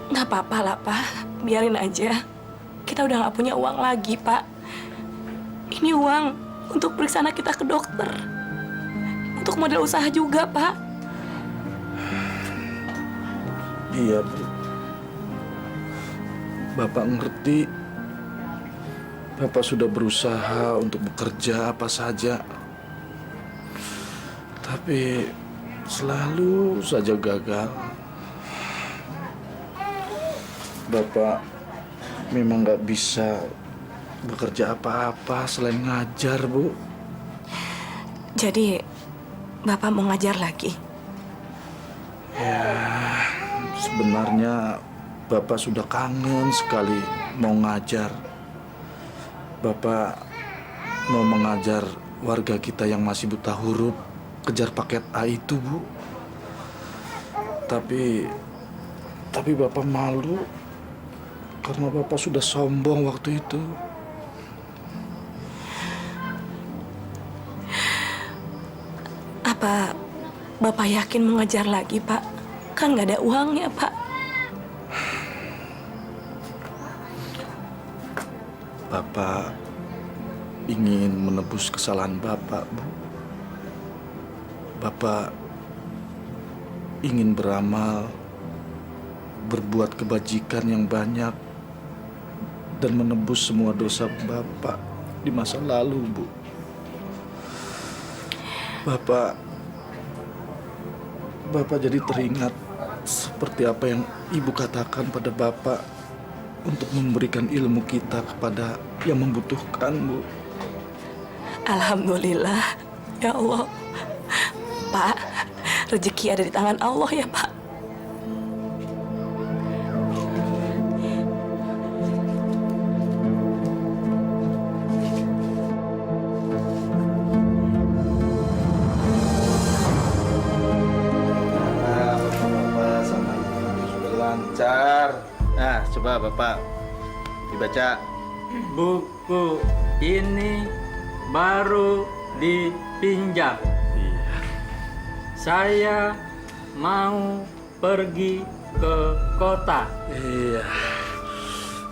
Nggak apa-apa lah, Pak. Biarin aja. Kita udah nggak punya uang lagi, Pak. Ini uang untuk periksa anak kita ke dokter. Untuk modal usaha juga, Pak. Iya, Bu. Bapak ngerti. Bapak sudah berusaha untuk bekerja apa saja. Tapi selalu saja gagal. Bapak memang nggak bisa bekerja apa-apa selain ngajar, Bu. Jadi, Bapak mau ngajar lagi? Ya, sebenarnya Bapak sudah kangen sekali mau ngajar. Bapak mau mengajar warga kita yang masih buta huruf, kejar paket A itu, Bu. Tapi Bapak malu karena Bapak sudah sombong waktu itu. Apa Bapak yakin mengajar lagi, Pak? Kan nggak ada uangnya, Pak. Bapak ingin menebus kesalahan Bapak, Bu. Bapak ingin beramal, berbuat kebajikan yang banyak, dan menebus semua dosa Bapak di masa lalu, Bu. Bapak jadi teringat seperti apa yang Ibu katakan pada Bapak untuk memberikan ilmu kita kepada yang membutuhkan, Bu. Alhamdulillah, ya Allah. Pak, rezeki ada di tangan Allah ya, Pak. Bapak sama Ibu sudah lancar. Nah, coba Bapak dibaca. Buku ini baru dipinjam. Saya mau pergi ke kota. Iya.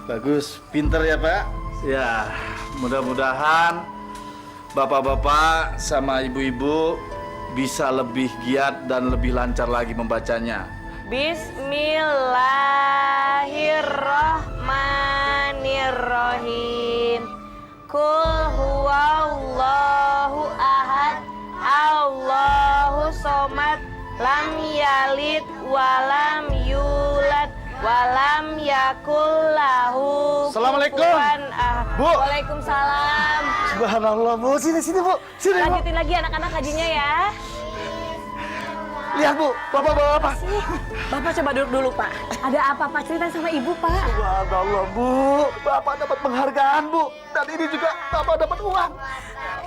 Bagus, pinter ya, Pak. Ya, mudah-mudahan Bapak-bapak sama ibu-ibu bisa lebih giat dan lebih lancar lagi membacanya. Bismillahirrahmanirrahim. Kul huwallahu ahad, Allahu somad, lam yalid walam yulad walam yakul lahu Assalamualaikum. kufuwan ahad. Bu. Waalaikumsalam. Subhanallah, Bu. Sini, Bu. Sini, Bu. Lanjutin lagi anak-anak hajinya ya. Lihat, Bu. Bapak bawa apa? Bapak coba duduk dulu, Pak. Ada apa, Pak? Cerita sama Ibu, Pak. Subhanallah, Bu. Bapak dapat penghargaan, Bu. Dan ini juga Bapak dapat uang.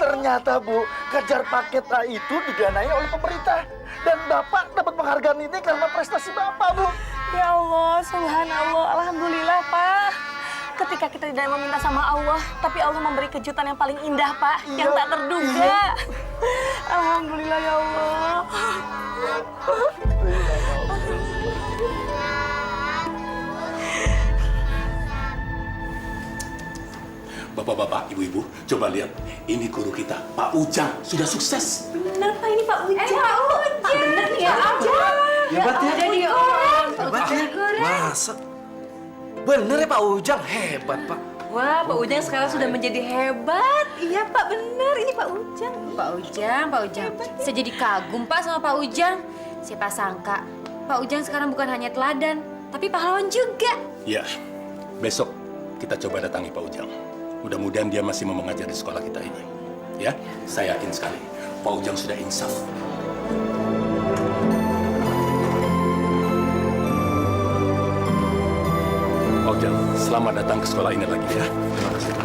Ternyata, Bu, kejar paket A itu didanai oleh pemerintah. Dan Bapak dapat penghargaan ini karena prestasi Bapak, Bu. Ya Allah, subhanallah, alhamdulillah, Pak. Ketika kita tidak meminta sama Allah, tapi Allah memberi kejutan yang paling indah, Pak, yang tak terduga. Alhamdulillah ya Allah. Bapak-bapak, ibu-ibu, coba lihat. Ini guru kita, Pak Ujang, sudah sukses. Benar, Pak, ini Pak Ujang. Pak Ujang. Pak, benar nih ya, Ujang. Hebat ya. Jadi orang. Hebat ya. Masa? Bener ya Pak Ujang, hebat Pak. Wah, Pak Ujang sekarang sudah menjadi hebat. Iya, Pak, benar. Ini Pak Ujang. Pak Ujang. Saya jadi kagum, Pak, sama Pak Ujang. Siapa sangka, Pak Ujang sekarang bukan hanya teladan, tapi pahlawan juga. Ya, besok kita coba datangi Pak Ujang. Mudah-mudahan dia masih mau mengajar di sekolah kita ini. Ya, saya yakin sekali Pak Ujang sudah insaf. Pak Ujang, selamat datang ke sekolah ini lagi ya. Terima kasih.